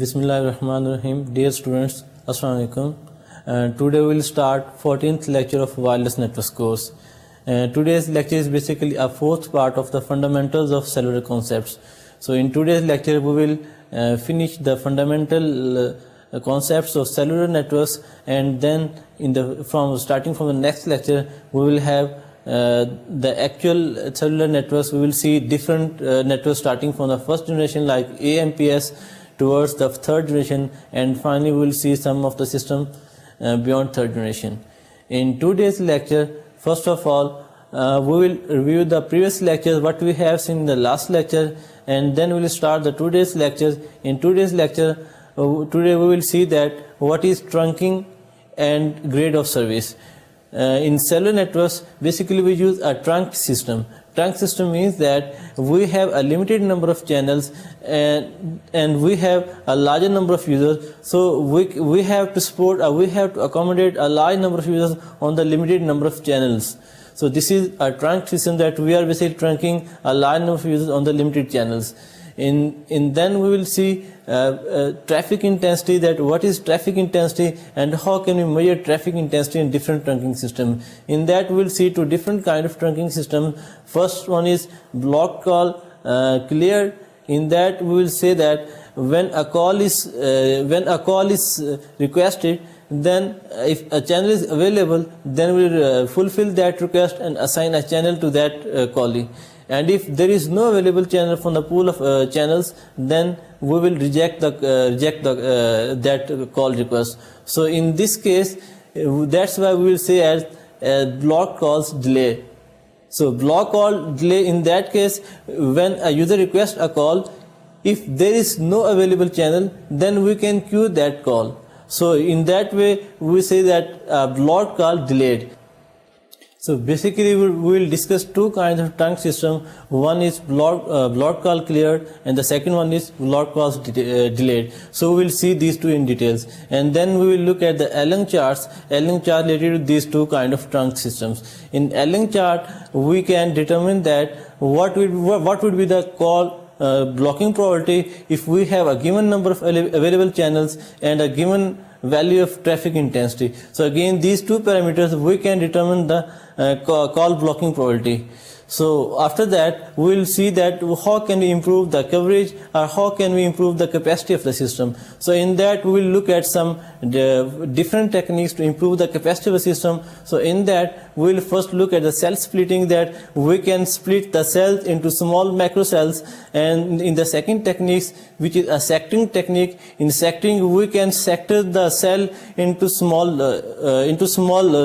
Bismillahirrahmanirrahim. Dear students, Assalamu alaikum. Today we will start 14th lecture of wireless networks course. Today's lecture is basically a fourth part of the fundamentals of cellular concepts. So in today's lecture we will finish the fundamental concepts of cellular networks, and then starting from the next lecture we will have the actual cellular networks. We will see different networks starting from the first generation like AMPS towards the third generation, and finally we will see some of the system beyond third generation. In today's lecture, first of all, we will review the previous lectures, what we have seen in the last lecture, and then we will start the today's lectures. In today's lecture, today we will see that what is trunking and grade of service. In cellular networks, basically we use a trunk system. Trunk system means that we have a limited number of channels and we have a larger number of users. So we have to support, we have to accommodate a large number of users on the limited number of channels. So this is a trunk system, that we are basically trunking a large number of users on the limited channels. In then we will see traffic intensity, that what is traffic intensity and how can we measure traffic intensity in different trunking system. In that we will see two different kind of trunking system. First one is block call cleared. In that we will say that when a call is requested, then if a channel is available, then we will fulfill that request and assign a channel to that callee. And if there is no available channel from the pool of channels, then we will reject that call request. So in this case, that's why we will say as block calls delay. So block call delay, in that case, when a user requests a call, if there is no available channel, then we can queue that call. So in that way we say that block call delayed. So basically we will discuss two kinds of trunk system. One is block call cleared, and the second one is block calls delayed. So we will see these two in details, and then we will look at the Allen charts related to these two kind of trunk systems. In Allen chart we can determine that what would be the call blocking probability if we have a given number of available channels and a given value of traffic intensity. So again, these two parameters we can determine the call blocking probability. So after that we will see that how can we improve the coverage, or how can we improve the capacity of the system. So in that we will look at some different techniques to improve the capacity of the system. So in that we will first look at the cell splitting, that we can split the cells into small macro cells, and in the second techniques, which is a sectoring technique, in sectoring we can sector the cell into small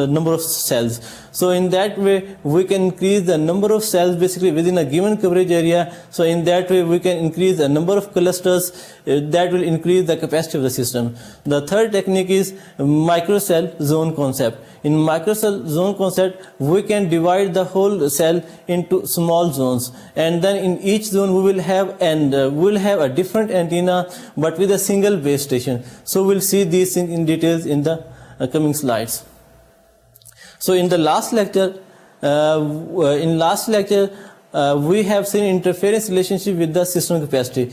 number of cells. So in that way we can increase the number of cells basically within a given coverage area. So in that way we can increase the number of clusters, that will increase the capacity of the system. The third technique is microcell zone concept. In microcell zone concept we can divide the whole cell into small zones, and then in each zone we will have a different antenna but with a single base station. So we'll see these things in details in the coming slides. So in the last lecture, we have seen interference relationship with the system capacity.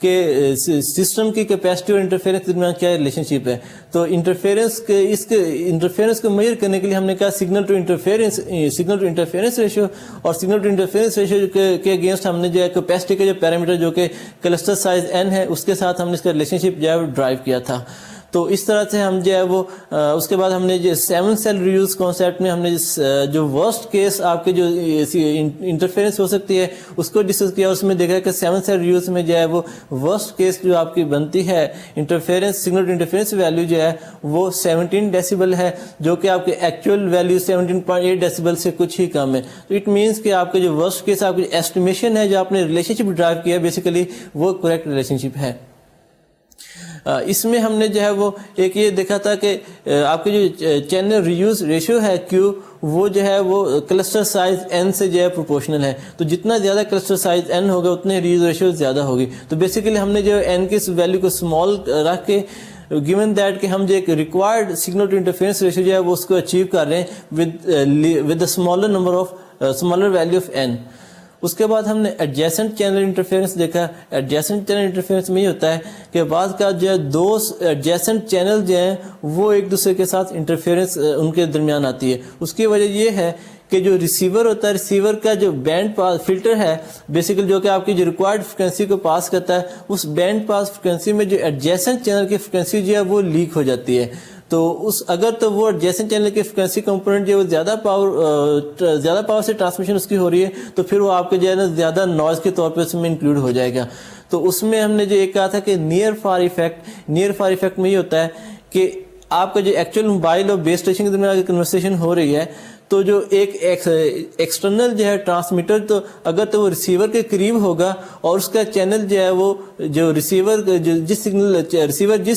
کہ system کی capacity اور interference کے درمیان کیا relation شپ ہے. تو interference کو mayor کرنے کے لیے ہم نے کہا سگنل ٹو انٹرفیئرنس ریشیو, اور سگنل ٹو انٹرفیئرنس ریشیو کے اگینسٹ ہم نے جو ہے کیپیسٹی کا جو پیرامیٹر جو کہ کلسٹر سائز n ہے اس کے ساتھ ہم نے اس کا ریلیشن شپ جو ہے ڈرائیو کیا تھا. تو اس طرح سے ہم جو ہے وہ اس کے بعد ہم نے جو 7 سیل ریوز کانسیپٹ میں ہم نے جو ورسٹ کیس آپ کے جو انٹرفیئرنس ہو سکتی ہے اس کو ڈسکس کیا. اس میں دیکھا کہ 7 سیل ریوز میں جو ہے وہ ورسٹ کیس جو آپ کی بنتی ہے interference signal to interference value جو ہے وہ 17 ڈیسیبل ہے, جو کہ آپ کے ایکچوئل ویلیو 17.8 ڈیسیبل سے کچھ ہی کم ہے. تو اٹ مینس کہ آپ کے جو ورسٹ کیس آپ کی ایسٹیمیشن ہے جو آپ نے ریلیشن شپ ڈرائیو کیا ہے بیسیکلی وہ کریکٹ ریلیشن شپ ہے. اس میں ہم نے جو ہے وہ ایک یہ دیکھا تھا کہ آپ کے جو چینل ریوز ریشیو ہے Q وہ جو ہے وہ کلسٹر سائز n سے جو ہے پروپورشنل ہے. تو جتنا زیادہ کلسٹر سائز n ہوگا اتنے ریوز ریشیو زیادہ ہوگی. تو بیسیکلی ہم نے جو n کی ویلیو کو اسمال رکھ کے given that کہ ہم جو ایک required signal to interference ratio جو ہے وہ اس کو اچیو کر رہے ہیں with a smaller value of n. اس کے بعد ہم نے ایڈجیسنٹ چینل انٹرفیئرنس دیکھا. ایڈجیسنٹ چینل انٹرفیئرنس میں یہ ہوتا ہے کہ بعض کا جو ہے دو ایڈجیسنٹ چینل جو ہیں وہ ایک دوسرے کے ساتھ انٹرفیئرنس ان کے درمیان آتی ہے. اس کی وجہ یہ ہے کہ جو ریسیور ہوتا ہے ریسیور کا جو بینڈ پاس فلٹر ہے بیسیکلی جو کہ آپ کی جو ریکوائرڈ فریکوینسی کو پاس کرتا ہے اس بینڈ پاس فریکوینسی میں جو ایڈجیسنٹ چینل کی فریکوینسی جو ہے وہ لیک ہو جاتی ہے. تو اگر تو وہ ایڈجیسنٹ چینل کی فریکوینسی کمپوننٹ جو زیادہ پاور سے ٹرانسمیشن اس کی ہو رہی ہے تو پھر وہ آپ کے جو ہے نا زیادہ نوائز کے طور پہ اس میں انکلوڈ ہو جائے گا. تو اس میں ہم نے جو ایک کہا تھا کہ نیئر فار ایفیکٹ میں یہ ہوتا ہے کہ آپ کا جو ایکچوئل موبائل اور بیس اسٹیشن کے درمیان کنورسیشن ہو رہی ہے تو جو ایک ایکسٹرنل جو ہے ٹرانسمیٹر تو اگر تو وہ ریسیور کے قریب ہوگا اور اس کا چینل جو ہے وہ جو ریسیور جس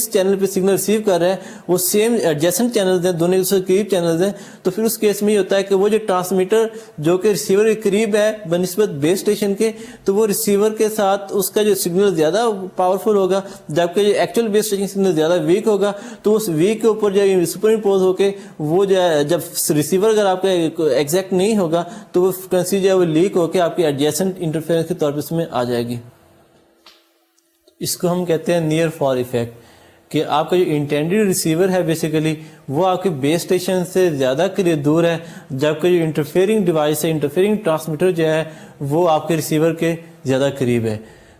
چینل پہ سگنل ریسیو کر رہا ہے وہ سیم ایڈجیسنٹ چینلز ہیں, دونوں دوسرے کے قریب چینلز ہیں. تو پھر اس کیس میں یہ ہوتا ہے کہ وہ جو ٹرانسمیٹر جو کہ ریسیور کے قریب ہے بنسبت بیس اسٹیشن کے تو وہ ریسیور کے ساتھ اس کا جو سگنل زیادہ پاورفل ہوگا جبکہ جو ایکچوئل بیس اسٹیشن سگنل زیادہ ویک ہوگا. تو اس ویک کے اوپر جو سپر امپوز ہو کے وہ جو ہے جب ریسیور اگر آپ ایگزیکٹ نہیں ہوگا تو وہ فریکوینسی جو ہے وہ لیک ہو کے آپ کی ایڈجیسنٹ انٹرفیئرنس کے طور پر اس میں آ جائے گی. اس کو ہم کہتے ہیں نیئر فار ایفیکٹ کہ آپ کا جو انٹینڈیڈ ریسیور ہے بیسیکلی وہ آپ کے بیس اسٹیشن سے زیادہ دور ہے جبکہ جو انٹرفیئرنگ ڈیوائس ہے انٹرفیئرنگ ٹرانسمیٹر جو ہے وہ آپ کے ریسیور کے زیادہ قریب ہے.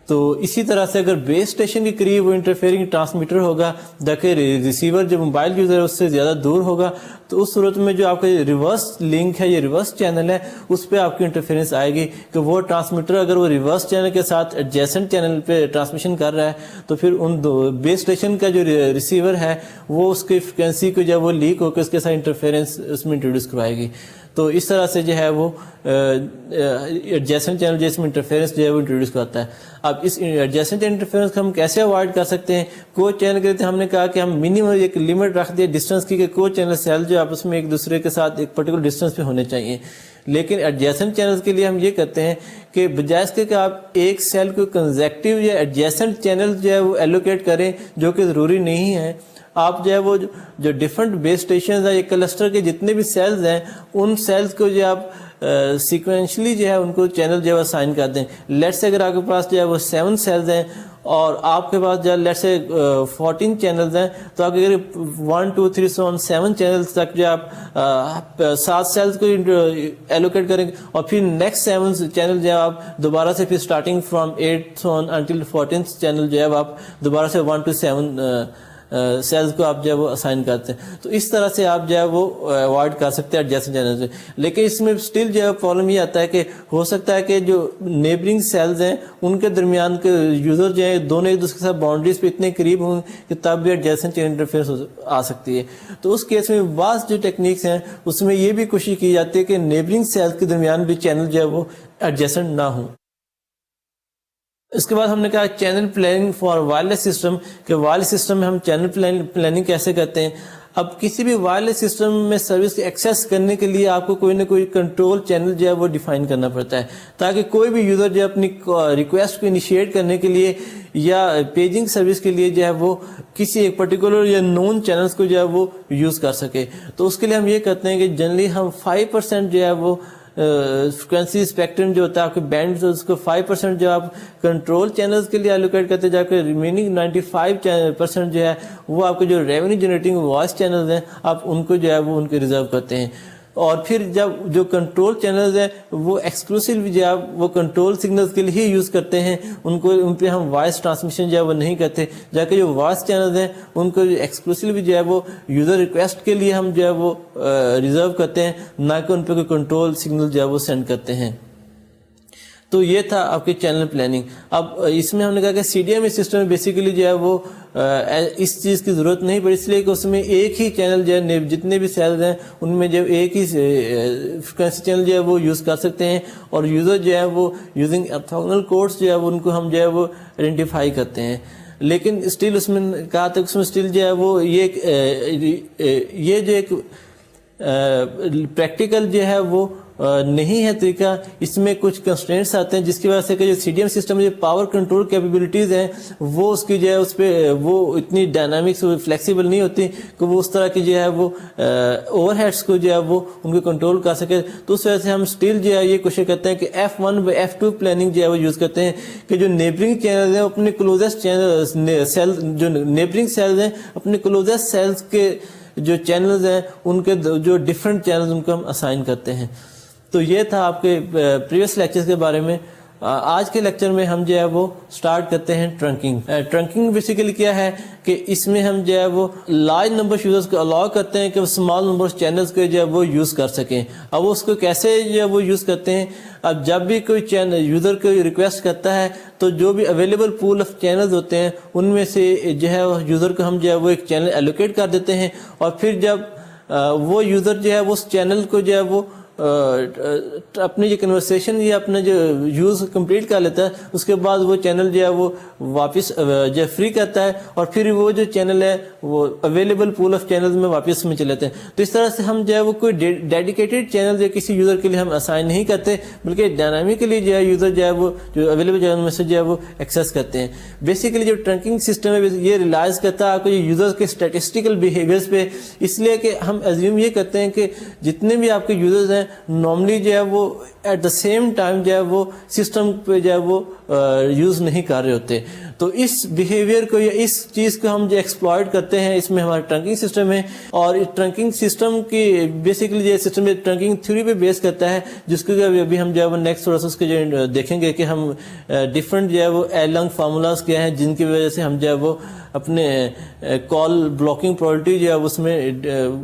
تو اسی طرح سے اگر بیس اسٹیشن کے قریب وہ انٹرفیئرنگ ٹرانسمیٹر ہوگا جبکہ ریسیور جو موبائل یوزر ہے اس سے زیادہ دور ہوگا تو اس صورت میں جو آپ کا ریورس لنک ہے یہ ریورس چینل ہے اس پہ آپ کی انٹرفیئرنس آئے گی کہ وہ ٹرانسمیٹر اگر وہ ریورس چینل کے ساتھ ایڈجیسنٹ چینل پہ ٹرانسمیشن کر رہا ہے تو پھر ان بیس اسٹیشن کا جو ریسیور ہے وہ اس کی فریکوینسی کو جب وہ لیک ہو کے اس کے ساتھ انٹرفیئرنس اس میں انٹروڈیوس کروائے گی. تو اس طرح سے جو ہے وہ ایڈجیسنٹ چینل جس میں انٹرفیئرنس جو ہے وہ انٹروڈیوس کرتا ہے. اب اس ایڈجیسنٹ انٹرفیئرنس کو ہم کیسے اوائڈ کر سکتے ہیں؟ کوئی چینل کے لیے ہم نے کہا کہ ہم منیمم ایک لمٹ رکھ دیا ڈسٹینس کی کہ کوئی چینل سیل جو آپس میں ایک دوسرے کے ساتھ ایک پرٹیکولر ڈسٹینس پہ ہونے چاہیے. لیکن ایڈجیسنٹ چینل کے لیے ہم یہ کرتے ہیں کہ بجائے اس کے کہ آپ ایک سیل کو کنزیکٹیو یا ایڈجیسنٹ چینل جو ہے وہ ایلوکیٹ کریں جو کہ ضروری نہیں ہے, آپ جو ہے وہ جو ڈفرنٹ بیس اسٹیشنز ہیں یا کلسٹر کے جتنے بھی سیلز ہیں ان سیلز کو جو آپ سیکوینشلی جو ہے ان کو چینل جو ہے وہ سائن کر دیں. لیٹ سے اگر آپ کے پاس جو ہے وہ 7 سیلز ہیں اور آپ کے پاس جو ہے لیٹ سے 14 چینلز ہیں تو آپ اگر 1 2 3 7 چینلز تک جو آپ 7 سیلز کو ایلوکیٹ کریں گے اور پھر نیکسٹ 7 چینل جو ہے آپ دوبارہ سے پھر اسٹارٹنگ فرام 8 انٹل 14 چینل جو ہے آپ دوبارہ سے 1 to 7 سیلز کو آپ جو ہے وہ اسائن کرتے ہیں. تو اس طرح سے آپ جو ہے وہ اوائڈ کر سکتے ہیں ایڈجسنٹ چینل سے. لیکن اس میں اسٹل جو ہے پرابلم یہ آتا ہے کہ ہو سکتا ہے کہ جو نیبرنگ سیلز ہیں ان کے درمیان کے یوزر جو ہیں دونوں ایک دوسرے کے ساتھ باؤنڈریز پہ اتنے قریب ہوں کہ تب بھی ایڈجسنٹ چینل انٹرفیئرنس آ سکتی ہے. تو اس کیس میں بعض جو ٹیکنیکس ہیں اس میں یہ بھی کوشش کی جاتی ہے کہ نیبرنگ سیلز کے درمیان بھی چینل جو ہے وہ ایڈجسنٹ نہ ہوں. اس کے بعد ہم نے کہا channel planning for wireless system کہ وائرلیس سسٹم میں ہم چینل پلاننگ کیسے کرتے ہیں. اب کسی بھی وائرلیس سسٹم میں سروس ایکسیس کرنے کے لیے آپ کو کوئی نہ کوئی کنٹرول چینل جو ہے وہ ڈیفائن کرنا پڑتا ہے تاکہ کوئی بھی یوزر جو اپنی ریکویسٹ کو انیشیٹ کرنے کے لیے یا پیجنگ سروس کے لیے جو ہے وہ کسی ایک پرٹیکولر یا نون چینلز کو جو ہے وہ یوز کر سکے. تو اس کے لیے ہم یہ کرتے ہیں کہ جنرلی ہم 5% جو ہے وہ فریکوینسی اسپیکٹرم جو ہوتا ہے آپ کے بینڈ اس کو 5% جو آپ کنٹرول چینلز کے لیے الوکیٹ کرتے ہیں، جبکہ ریمیننگ 95% جو ہے وہ آپ کے جو ریونیو جنریٹنگ وائس چینلز ہیں آپ ان کو جو ہے وہ ان کے ریزرو کرتے ہیں. اور پھر جب جو کنٹرول چینلز ہیں وہ ایکسکلوسیو جو ہے وہ کنٹرول سگنلز کے لیے ہی یوز کرتے ہیں، ان پہ ہم وائس ٹرانسمیشن جو ہے وہ نہیں کرتے، جبکہ جو وائس چینلز ہیں ان کو ایکسکلوسیو جو ہے وہ یوزر ریکویسٹ کے لیے ہم جو ہے وہ ریزرو کرتے ہیں، نہ کہ ان پہ کوئی کنٹرول سگنل جو ہے وہ سینڈ کرتے ہیں. تو یہ تھا آپ کی چینل پلاننگ. اب اس میں ہم نے کہا کہ C D M A system میں بیسیکلی جو ہے وہ اس چیز کی ضرورت نہیں پڑی، اس لیے کہ اس میں ایک ہی چینل جو ہے جتنے بھی سیلز ہیں ان میں جو ایک ہی فریکوینسی چینل جو ہے وہ یوز کر سکتے ہیں، اور یوزر جو ہے وہ یوزنگ آرتھوگونل کوڈس جو ہے ان کو ہم جو ہے وہ آئیڈینٹیفائی کرتے ہیں. لیکن اسٹل اس میں کہا تھا اس میں اسٹل جو ہے وہ یہ جو ایک پریکٹیکل جو ہے وہ نہیں ہے طریقہ، اس میں کچھ کنسٹرینٹس آتے ہیں جس کی وجہ سے کہ جو سی ڈی ایم سسٹم میں جو پاور کنٹرول کیپیبلٹیز ہیں وہ اس کی جو ہے اس پہ وہ اتنی ڈائنامکس فلیکسیبل نہیں ہوتی کہ وہ اس طرح کی جو ہے وہ اوور ہیڈس کو جو ہے وہ ان کو کنٹرول کر سکے. تو اس وجہ سے ہم اسٹل جو ہے یہ کوشش کرتے ہیں کہ F1 F2 پلاننگ جو ہے وہ یوز کرتے ہیں کہ جو نیبرنگ چینل ہیں اپنے کلوزسٹ سیل جو نیبرنگ سیلز ہیں اپنے کلوزسٹ سیلز کے جو چینلز ہیں ان کے جو ڈفرینٹ چینلز ان کو ہم اسائن کرتے ہیں. تو یہ تھا آپ کے پریویس لیکچرز کے بارے میں. آج کے لیکچر میں ہم جو ہے وہ سٹارٹ کرتے ہیں ٹرنکنگ. ٹرنکنگ بیسیکلی کیا ہے کہ اس میں ہم جو ہے وہ لارج نمبر یوزرز کو الاؤ کرتے ہیں کہ وہ اسمال نمبر چینلز کو جو ہے وہ یوز کر سکیں. اب اس کو کیسے جو ہے وہ یوز کرتے ہیں، اب جب بھی کوئی یوزر کوئی ریکویسٹ کرتا ہے تو جو بھی اویلیبل پول آف چینلز ہوتے ہیں ان میں سے جو ہے یوزر کو ہم جو ہے وہ ایک چینل ایلوکیٹ کر دیتے ہیں، اور پھر جب وہ یوزر جو ہے وہ اس چینل کو جو ہے وہ اپنی جو کنورسیشن یا اپنا جو یوز کمپلیٹ کر لیتا ہے اس کے بعد وہ چینل جو ہے وہ واپس جو فری کرتا ہے، اور پھر وہ جو چینل ہے وہ اویلیبل پول آف چینلز میں واپس میں چلے جاتے ہیں. تو اس طرح سے ہم جو ہے وہ کوئی ڈیڈیکیٹڈ چینل جو کسی یوزر کے لیے ہم اسائن نہیں کرتے، بلکہ ڈائنامکلی جو ہے یوزر جو ہے وہ جو اویلیبل چینل میں سے جو ہے وہ ایکسیس کرتے ہیں. بیسیکلی جو ٹرنکنگ سسٹم ہے یہ ریلائز کرتا ہے آپ کو یوزر کے اسٹیٹسٹیکل بیہیویئرس پہ، اس لیے کہ ہم ایزیوم یہ کرتے ہیں کہ جتنے بھی آپ کے یوزرز ہیں نارملی جو ہے وہ ایٹ دا سیم ٹائم جو ہے وہ سسٹم پہ جو ہے وہ یوز نہیں کر رہے ہوتے. تو اس بیہیویئر کو یا اس چیز کو ہم جو ایکسپلائٹ کرتے ہیں اس میں ہمارا ٹرنکنگ سسٹم ہے. اور ٹرنکنگ سسٹم کی بیسیکلی یہ سسٹم ٹرنکنگ تھیوری پہ بیس کرتا ہے، جس کو ابھی ہم جو ہے وہ نیکسٹ پروسیس کے جو دیکھیں گے کہ ہم ڈفرینٹ جو ہے وہ ایلنگ فارمولاز کیا ہیں جن کی وجہ سے ہم جو ہے وہ اپنے کال بلاکنگ پرائورٹی جو ہے اس میں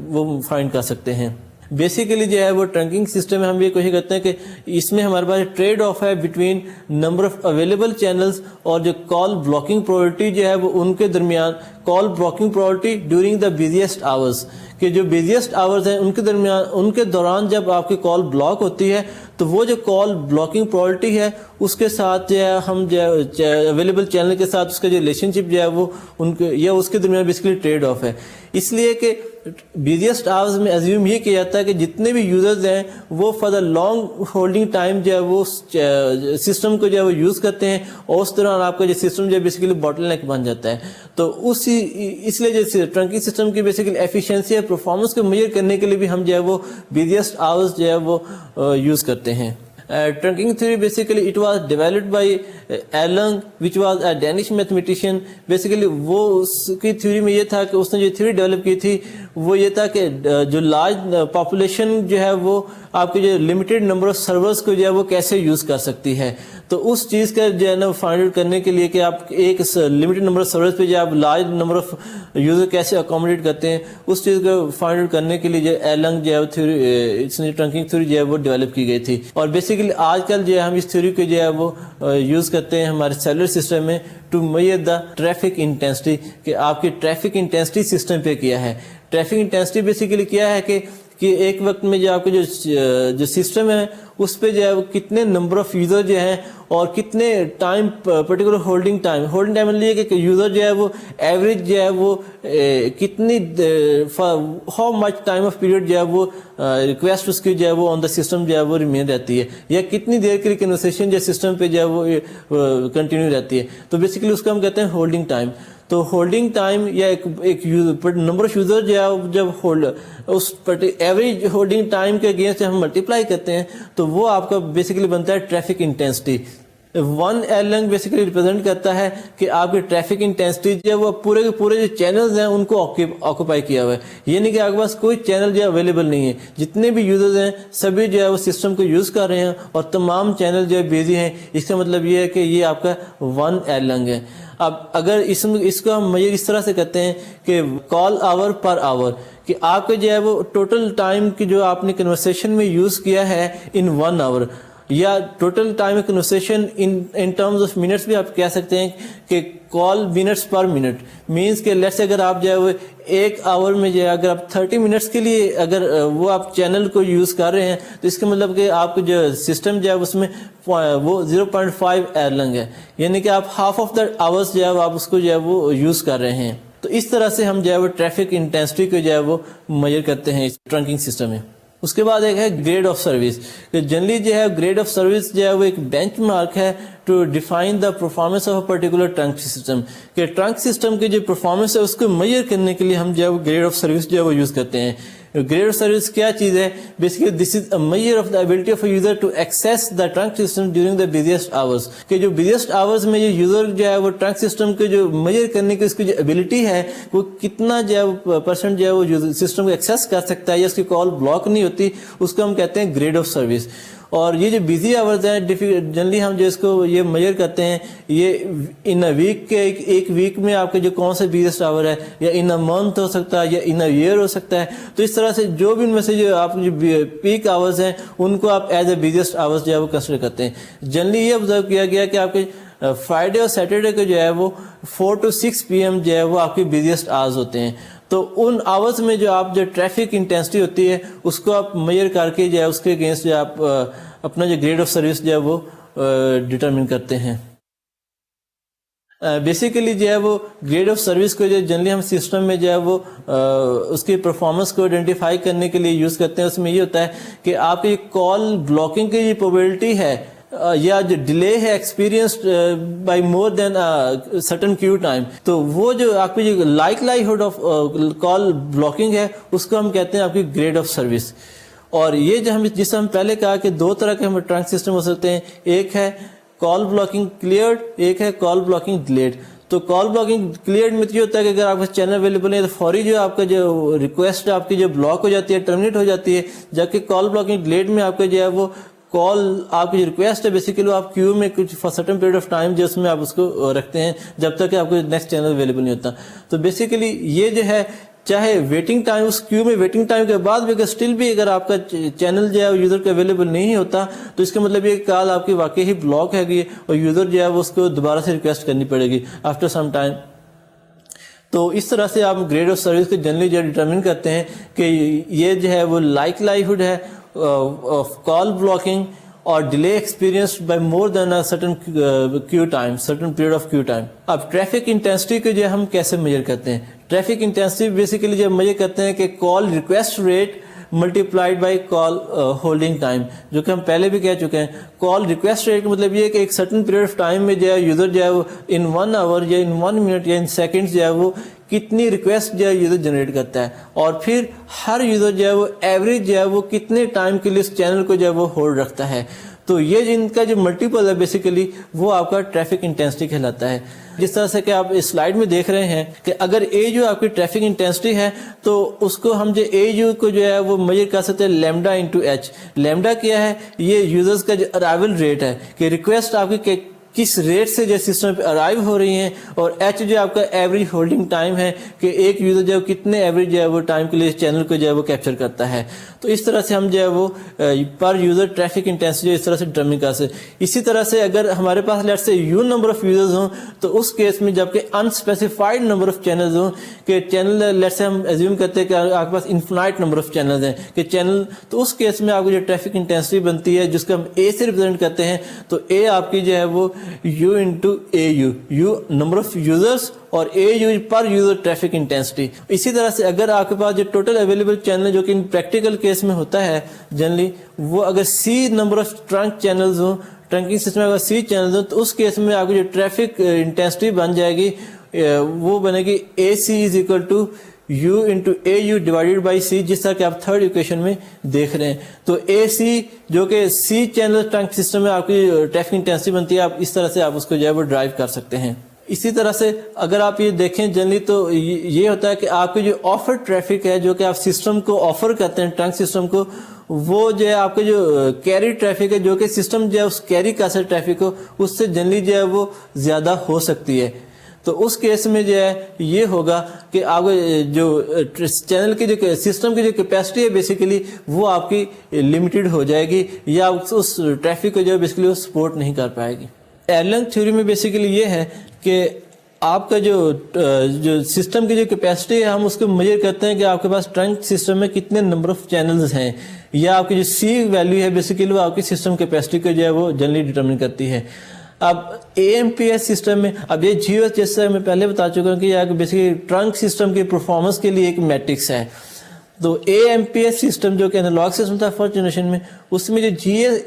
وہ فائنڈ کر سکتے ہیں. بیسیکلی جو ہے وہ ٹرنکنگ سسٹم میں ہم یہ کوشش کرتے ہیں کہ اس میں ہمارے پاس ٹریڈ آف ہے between number of available channels اور جو کال بلاکنگ پرائورٹی جو ہے وہ ان کے درمیان. Call blocking priority during the busiest hours, کہ جو بزیسٹ آورز ہیں ان کے درمیان ان کے دوران جب آپ کی کال بلاک ہوتی ہے تو وہ جو کال بلاکنگ پرائورٹی ہے اس کے ساتھ جو ہے ہم جو ہے اویلیبل چینل کے ساتھ اس کا جو ریلیشن شپ جو ہے وہ ان کے یا اس کے درمیان بیسیکلی ٹریڈ آف ہے. اس لیے کہ بیزیسٹ آورز میں ایزیوم یہ کیا جاتا ہے کہ جتنے بھی یوزرز ہیں وہ for the long holding time جو ہے وہ سسٹم کو جو ہے وہ یوز کرتے ہیں، اور اس دوران آپ کا جو سسٹم جو ہے بیسیکلی باٹل نیک بن جاتا ہے. تو اس لیے جو ٹرنکنگ سسٹم کی بیسیکلی ایفیشینسی اور پرفارمنس کو میجر کرنے کے لیے بھی ہم جو ہے وہ بیزیسٹ آورز جو ہے وہ یوز کرتے ہیں. Trunking theory basically it was developed by Erlang which was a Danish mathematician. Basically وہ اس کی تھیوری میں یہ تھا کہ اس نے جو تھیوری ڈیولپ کی تھی وہ یہ تھا کہ جو لارج پاپولیشن جو ہے وہ آپ کے جو لمیٹڈ نمبر آف سرورز کو جو ہے وہ کیسے یوز کر سکتی ہے. تو اس چیز کا جو ہے نا فائنڈ آؤٹ کرنے کے لیے کہ آپ ایک لمیٹڈ نمبر آف سرورز پہ جو آپ لارج نمبر آف یوزر کیسے اکوموڈیٹ کرتے ہیں، اس چیز کو فائنڈ آؤٹ کرنے کے لیے جو ایرلنگ جو ہے تھیوری اس نے ٹرنکنگ تھیوری جو ہے وہ ڈیولپ کی گئی تھی. اور بیسیکلی آج کل جو ہے ہم اس تھیوری کو جو ہے وہ یوز کرتے ہیں ہمارے سیلولر سسٹم میں to measure the traffic intensity, کہ آپ کی ٹریفک انٹینسٹی سسٹم پہ کیا ہے. ٹریفک انٹینسٹی بیسیکلی کیا ہے کہ ایک وقت میں جو آپ کے جو سسٹم ہے اس پہ جو ہے وہ کتنے نمبر آف یوزر جو ہیں اور کتنے ٹائم پرٹیکولر ہولڈنگ ٹائم مطلب یہ کہ یوزر جو ہے وہ ایوریج جو ہے وہ کتنی how much time of period جو ہے وہ ریکویسٹ اس کی جو ہے وہ آن دا سسٹم جو ہے وہ ریمین رہتی ہے, یا کتنی دیر کے لیے کنورسیشن جو سسٹم پہ جو ہے وہ کنٹینیو رہتی ہے. تو بیسیکلی اس کو ہم کہتے ہیں ہولڈنگ ٹائم. تو ہولڈنگ ٹائم یا ایک نمبر آف یوزر جو ہے جب ہولڈ اس ایوریج ہولڈنگ ٹائم کے اگینسٹ ہم ملٹیپلائی کرتے ہیں تو وہ آپ کا بیسیکلی بنتا ہے traffic intensity. 1 Erlang basically represent کرتا ہے کہ آپ کی ٹریفک انٹینسٹی جو ہے وہ پورے کے پورے جو چینلز ہیں ان کو آکوپائی کیا ہوا ہے. یہ نہیں کہ آپ کے پاس کوئی چینل جو ہے اویلیبل نہیں ہے, جتنے بھی یوزرز ہیں سبھی جو ہے وہ سسٹم کو یوز کر رہے ہیں اور تمام چینل جو ہے بیزی ہیں. اس کا مطلب یہ ہے کہ یہ آپ کا 1 Erlang ہے. اب اگر اس کو ہم میئر اس طرح سے کرتے ہیں کہ کال آور پر آور, کہ آپ کے جو ہے وہ ٹوٹل ٹائم کی جو آپ نے کنورسیشن میں یوز کیا ہے ان 1 hour, یا total time conversation in terms of minutes بھی آپ کہہ سکتے ہیں کہ کال منٹس پر منٹ مینس کہ لیٹس اگر آپ جو ہے وہ 1 hour میں جو ہے اگر آپ 30 منٹس کے لیے اگر وہ آپ چینل کو یوز کر رہے ہیں تو اس کا مطلب کہ آپ کو جو سسٹم جو ہے اس میں وہ 0.5 Erlang ہے, یعنی کہ آپ ہاف آف دا آورس جو ہے آپ اس کو جو ہے وہ یوز کر رہے ہیں. تو اس طرح سے ہم جو ہے وہ ٹریفک انٹینسٹی کو جو ہے وہ میئر کرتے ہیں اس ٹرنکنگ سسٹم میں. اس کے بعد ایک ہے گریڈ آف سروس, کہ جنرلی جو ہے گریڈ آف سروس جو ہے وہ ایک بینچ مارک ہے to define the performance of a particular trunk system, کہ ٹرنک سسٹم کی جو پرفارمنس ہے اس کو میئر کرنے کے لیے ہم جو ہے وہ گریڈ آف سروس جو ہے وہ یوز کرتے ہیں. گریڈ آف سروس کیا چیز ہے؟ Basically this is a measure of the ability of a user to access the trunk system during the busiest hours, کہ جو بزیسٹ آورس میں یہ یوزر جو ہے وہ ٹرنک سسٹم کے جو میئر کرنے کی اس کی جو ایبلٹی ہے وہ کتنا جو ہے پرسنٹ جو ہے وہ سسٹم کو ایکسیس کر سکتا ہے یا اس کی کال بلاک نہیں ہوتی, اس کو ہم کہتے ہیں گریڈ آف سروس. اور یہ جو بیزی آورز ہیں جنرلی ہم جو اس کو یہ میئر کرتے ہیں یہ ان اے ویک کے ایک ویک میں آپ کے جو کون سے بیزیسٹ آور ہے, یا ان اے منتھ ہو سکتا ہے یا ان اے ایئر ہو سکتا ہے. تو اس طرح سے جو بھی ان میں سے جو آپ جو پیک آورز ہیں ان کو آپ ایز اے بیزیسٹ آورز جو ہے وہ کنسیڈر کرتے ہیں. جنرلی یہ آبزرو کیا گیا کہ آپ کے فرائیڈے اور سیٹرڈے کو جو ہے وہ 4 to 6 PM جو ہے وہ آپ کی بزیسٹ آورز ہوتے ہیں. تو ان آورز میں جو آپ جو ٹریفک انٹینسٹی ہوتی ہے اس کو آپ میئر کر کے جو ہے اس کے اگینسٹ جو آپ اپنا جو گریڈ آف سروس جو ہے وہ ڈٹرمن کرتے ہیں. بیسیکلی جو ہے وہ گریڈ آف سروس کو جو جنرلی ہم سسٹم میں جو ہے وہ اس کی پرفارمنس کو آئیڈینٹیفائی کرنے کے لیے یوز کرتے ہیں. اس میں یہ ہوتا ہے کہ آپ کی کال بلاکنگ کی جو پروبیبلٹی ہے یا جو ڈیلے ہے experienced by more than certain queue time, تو وہ جو آپ کی جو لائکلیہڈ آف کال بلاکنگ ہے اس کو ہم کہتے ہیں آپ کی گریڈ آف سروس. اور یہ جو جس ہم پہلے کہا کہ 2 طرح کے ہمیں ٹرنک سسٹم ہو سکتے ہیں, ایک ہے کال بلاکنگ کلیئرڈ, ایک ہے کال بلاکنگ ڈیلیڈ. تو کال بلاکنگ کلیئرڈ میں یہ ہوتا ہے کہ اگر آپ کا چینل اویلیبل ہے تو فوری جو آپ کا جو ریکویسٹ آپ کی جو بلاک ہو جاتی ہے, ٹرمینیٹ ہو جاتی ہے, جبکہ کال بلاکنگ ڈیلیڈ میں آپ کا جو ہے وہ کال آپ کی جو ریکویسٹ ہے بیسیکلی آپ کیو میں کچھ سرٹن پیریڈ آف ٹائم جو اس میں آپ اس کو رکھتے ہیں جب تک کہ آپ کو نیکسٹ چینل اویلیبل نہیں ہوتا. تو بیسیکلی یہ جو ہے چاہے ویٹنگ ٹائم اس کیو میں ویٹنگ ٹائم کے بعد بھی اگر اسٹل بھی اگر آپ کا چینل جو ہے یوزر کا اویلیبل نہیں ہوتا تو اس کا مطلب یہ کال آپ کی واقعی ہی بلاک ہے گی اور یوزر جو ہے وہ اس کو دوبارہ سے ریکویسٹ کرنی پڑے گی آفٹر سم ٹائم. تو اس طرح سے آپ گریڈ آف سروس کو جنرلی جو ڈٹرمن کرتے ہیں کہ یہ جو ہے وہ لائکلیہڈ ہے آف کال بلاکنگ اور delay experienced by more than a certain queue time, certain period of queue time. اب ٹریفک انٹینسٹی کو جو ہم کیسے میجر کرتے ہیں؟ ٹریفک انٹینسٹی بیسیکلی جو میجر کرتے ہیں کہ call request rate multiplied by call holding time, جو کہ ہم پہلے بھی کہہ چکے ہیں. کال ریکویسٹ ریٹ کا مطلب یہ ہے کہ ایک سرٹن پیریڈ آف ٹائم میں جو ہے یوزر جو ہے وہ ان 1 hour یا ان 1 minute یا ان سیکنڈ جو ہے وہ کتنی ریکویسٹ جو ہے یوزر جنریٹ کرتا ہے, اور پھر ہر یوزر جو ہے وہ ایوریج جو ہے وہ کتنے ٹائم کے لیے اس چینل کو جو ہے وہ ہولڈ رکھتا ہے. تو یہ جن کا جو ملٹیپل ہے بیسیکلی وہ آپ کا ٹریفک انٹینسٹی کہلاتا ہے. جس طرح سے کہ آپ اس سلائیڈ میں دیکھ رہے ہیں کہ اگر اے جو آپ کی ٹریفک انٹینسٹی ہے تو اس کو ہم جو اے جو کو جو ہے وہ میجر کر سکتے ہیں لیمڈا انٹو ایچ. لیمڈا کیا ہے؟ یہ یوزرز کا جو ارائیول ریٹ ہے کہ ریکویسٹ آپ کی کس ریٹ سے جو سسٹم پہ ارائیو ہو رہی ہیں, اور ایچ جو آپ کا ایوریج ہولڈنگ ٹائم ہے کہ ایک یوزر جو ہے کتنے ایوریج جو ہے وہ ٹائم کے لیے چینل کو جو ہے وہ کیپچر کرتا ہے. تو اس طرح سے ہم جو ہے وہ پر یوزر ٹریفک انٹینسٹی جو اس طرح سے ڈٹرمن کر سکتے. اسی طرح سے اگر ہمارے پاس لیٹ سے یو نمبر آف یوزرز ہوں تو اس کیس میں جبکہ انسپیسیفائڈ نمبر آف چینلز ہوں, کہ چینل لیٹ سے ہم ایزیوم کرتے ہیں کہ آپ کے پاس انفینائٹ نمبر آف چینلز ہیں کہ چینل, تو اس کیس میں آپ کو جو ٹریفک انٹینسٹی بنتی ہے جس کو ہم اے سے ریپرزینٹ کرتے ہیں, تو اے آپ کی جو ہے وہ U into A U number of users اور A U per user traffic intensity. اسی طرح سے اگر آپ کے پاس جو ٹوٹل اویلیبل چینل جو کہ ان پریکٹیکل کیس میں ہوتا ہے جنرلی, وہ اگر سی نمبر آف ٹرنک چینلز ہوں, ٹرنکنگ سسٹم اگر سی چینلز ہوں, تو اس کیس میں آپ کو جو ٹریفک انٹینسٹی بن جائے گی وہ بنے گی A C is equal to U into A U divided by C, جس طرح کہ آپ تھرڈ ایکویشن میں دیکھ رہے ہیں. تو اے سی جو کہ سی چینل ٹرنک سسٹم میں آپ کی ٹریفک انٹینسٹی بنتی ہے, آپ اس طرح سے آپ اس کو جو ہے وہ ڈرائیو کر سکتے ہیں. اسی طرح سے اگر آپ یہ دیکھیں جنرلی تو یہ ہوتا ہے کہ آپ کی جو آفر ٹریفک ہے جو کہ آپ سسٹم کو آفر کرتے ہیں ٹرنک سسٹم کو, وہ جو ہے آپ کا جو کیری ٹریفک ہے جو کہ سسٹم جو ہے اس کیری کا سا ٹریفک ہو اس سے جنرلی جو ہے وہ زیادہ ہو سکتی ہے. تو اس کیس میں جو ہے یہ ہوگا کہ آپ جو چینل کی جو سسٹم کی جو کیپیسٹی ہے بیسیکلی وہ آپ کی لمیٹڈ ہو جائے گی, یا اس ٹریفک کو جو ہے بیسیکلی وہ سپورٹ نہیں کر پائے گی. ایرلنگ تھیوری میں بیسیکلی یہ ہے کہ آپ کا جو سسٹم کی جو کیپیسٹی ہے ہم اس کو میجر کرتے ہیں کہ آپ کے پاس ٹرنک سسٹم میں کتنے نمبر آف چینلز ہیں, یا آپ کی جو سی ویلیو ہے بیسیکلی وہ آپ کی سسٹم کیپیسٹی کو جو ہے وہ جنرلی ڈٹرمن کرتی ہے. اب A M P S system میں اب یہ جی او ایس جیسے میں پہلے بتا چکا ہوں کہ یہ بیسیکلی ٹرنک سسٹم کی پرفارمنس کے لیے ایک میٹرکس ہے. تو A M P S system جو کہ انالاگ سسٹم تھا فرسٹ جنریشن میں, اس میں جو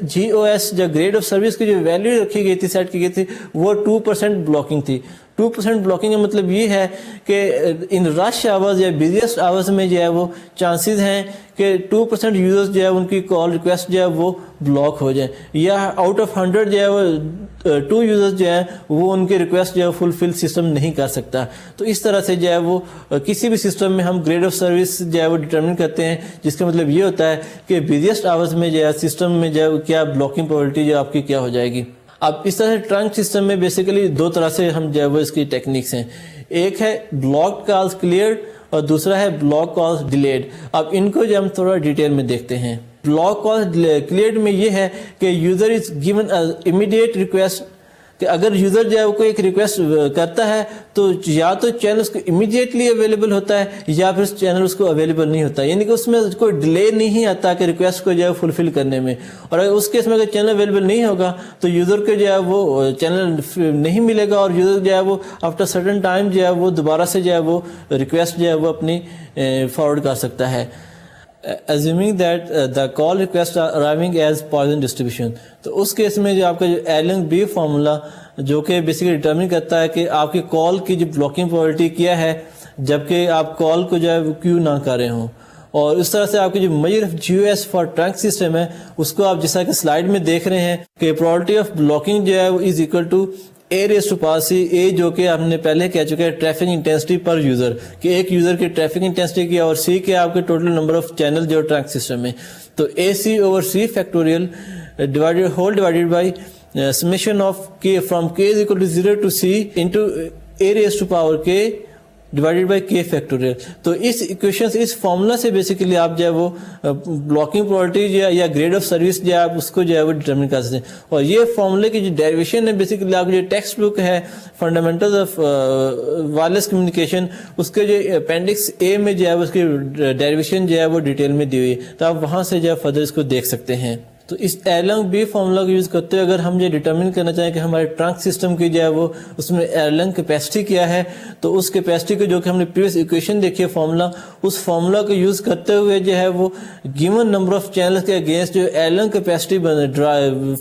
جی او ایس جو گریڈ آف سروس کی جو ویلیو رکھی گئی تھی سیٹ کی گئی تھی وہ 2% بلاکنگ تھی. 2% بلاکنگ کا مطلب یہ ہے کہ ان رش آورز یا بزیسٹ آورز میں جو ہے وہ چانسز ہیں کہ 2% یوزرز جو ہے ان کی کال ریکویسٹ جو ہے وہ بلاک ہو جائیں, یا آؤٹ آف 100 جو ہے وہ 2 یوزرز جو ہیں وہ ان کی ریکویسٹ جو ہے فلفل سسٹم نہیں کر سکتا. تو اس طرح سے جو ہے وہ کسی بھی سسٹم میں ہم گریڈ آف سروس جو ہے وہ ڈٹرمن کرتے ہیں, جس کا مطلب یہ ہوتا ہے کہ بزیسٹ آورز میں جو ہے سسٹم میں جو ہے کیا بلاکنگ پرابیلٹی جو آپ کی کیا ہو جائے گی. اب اس طرح سے ٹرنک سسٹم میں بیسیکلی 2 طرح سے ہم جو ہے وہ اس کی ٹیکنیکس ہیں, ایک ہے بلاک کالز کلیئرڈ اور دوسرا ہے بلاک کالز ڈیلیڈ. اب ان کو جو ہم تھوڑا ڈیٹیل میں دیکھتے ہیں. بلاک کالز کلیئرڈ میں یہ ہے کہ user is given immediate request, کہ اگر یوزر جو ہے وہ کوئی ایک ریکویسٹ کرتا ہے تو یا تو چینل اس کو امیڈیٹلی اویلیبل ہوتا ہے یا پھر چینل اس کو اویلیبل نہیں ہوتا, یعنی کہ اس میں کوئی ڈیلے نہیں آتا کہ ریکویسٹ کو جو ہے فلفل کرنے میں. اور اگر اس کیس میں اگر چینل اویلیبل نہیں ہوگا تو یوزر کو جو ہے وہ چینل نہیں ملے گا, اور یوزر جو ہے وہ آفٹر سرٹن ٹائم جو ہے وہ دوبارہ سے جو ہے وہ ریکویسٹ جو ہے وہ اپنی فارورڈ کر سکتا ہے. assuming that the call requests are arriving as Poisson distribution. تو اس کیس میں جو آپ کا جو ایرلنگ بی فارمولا جو کہ بیسیکلی ڈٹرمن کرتا ہے کہ آپ کی کال کی جو بلاکنگ پرابیلٹی کیا ہے جبکہ آپ کال کو جو ہے وہ کیوں نہ کر رہے ہوں. اور اس طرح سے آپ کی جو measure of G O S for trunk system ہے اس کو آپ جیسا کہ سلائڈ میں دیکھ رہے ہیں کہ پرابیلٹی آف بلاکنگ جو ہے وہ is equal to A raise to power C A, جو کہ ہم نے پہلے کہہ چکے ہیں ٹریفک انٹینسٹی پر یوزر, کہ ایک یوزر کی ٹریفک انٹینسٹی کی, اور سی کے آپ کے ٹوٹل نمبر آف چینل جو ٹرنک سسٹم میں. تو A C over C factorial divided by summation of K from K is equal to 0 to C into A raise to power K divided by K factorial. تو اس equation سے اس formula سے basically آپ جو ہے وہ بلاکنگ پرابیلٹی جو ہے یا گریڈ آف سروس جو ہے آپ اس کو جو ہے وہ ڈٹرمن کر سکتے ہیں. اور یہ فارمولے کی جو ڈیریویشن ہے بیسیکلی آپ جو ٹیکسٹ بک ہے فنڈامنٹلز آف وائرلیس کمیونیکیشن, اس کے جو اپینڈکس اے میں جو ہے اس کی ڈیریویشن جو ہے وہ ڈیٹیل میں دی ہوئی ہے, تو آپ وہاں سے جو ہے فردر اس کو دیکھ سکتے ہیں. تو اس ایرلنگ بی فارمولا کو یوز کرتے ہوئے اگر ہم یہ ڈٹرمن کرنا چاہیں کہ ہمارے ٹرنک سسٹم کی جو ہے وہ اس میں ایرلنگ کیپیسٹی کیا ہے, تو اس کیپیسٹی کو جو کہ ہم نے پریویس ایکویشن دیکھی ہے فارمولا, اس فارمولا کو یوز کرتے ہوئے جو ہے وہ گیون نمبر آف چینلز کے اگینسٹ جو ایرلنگ کیپیسٹی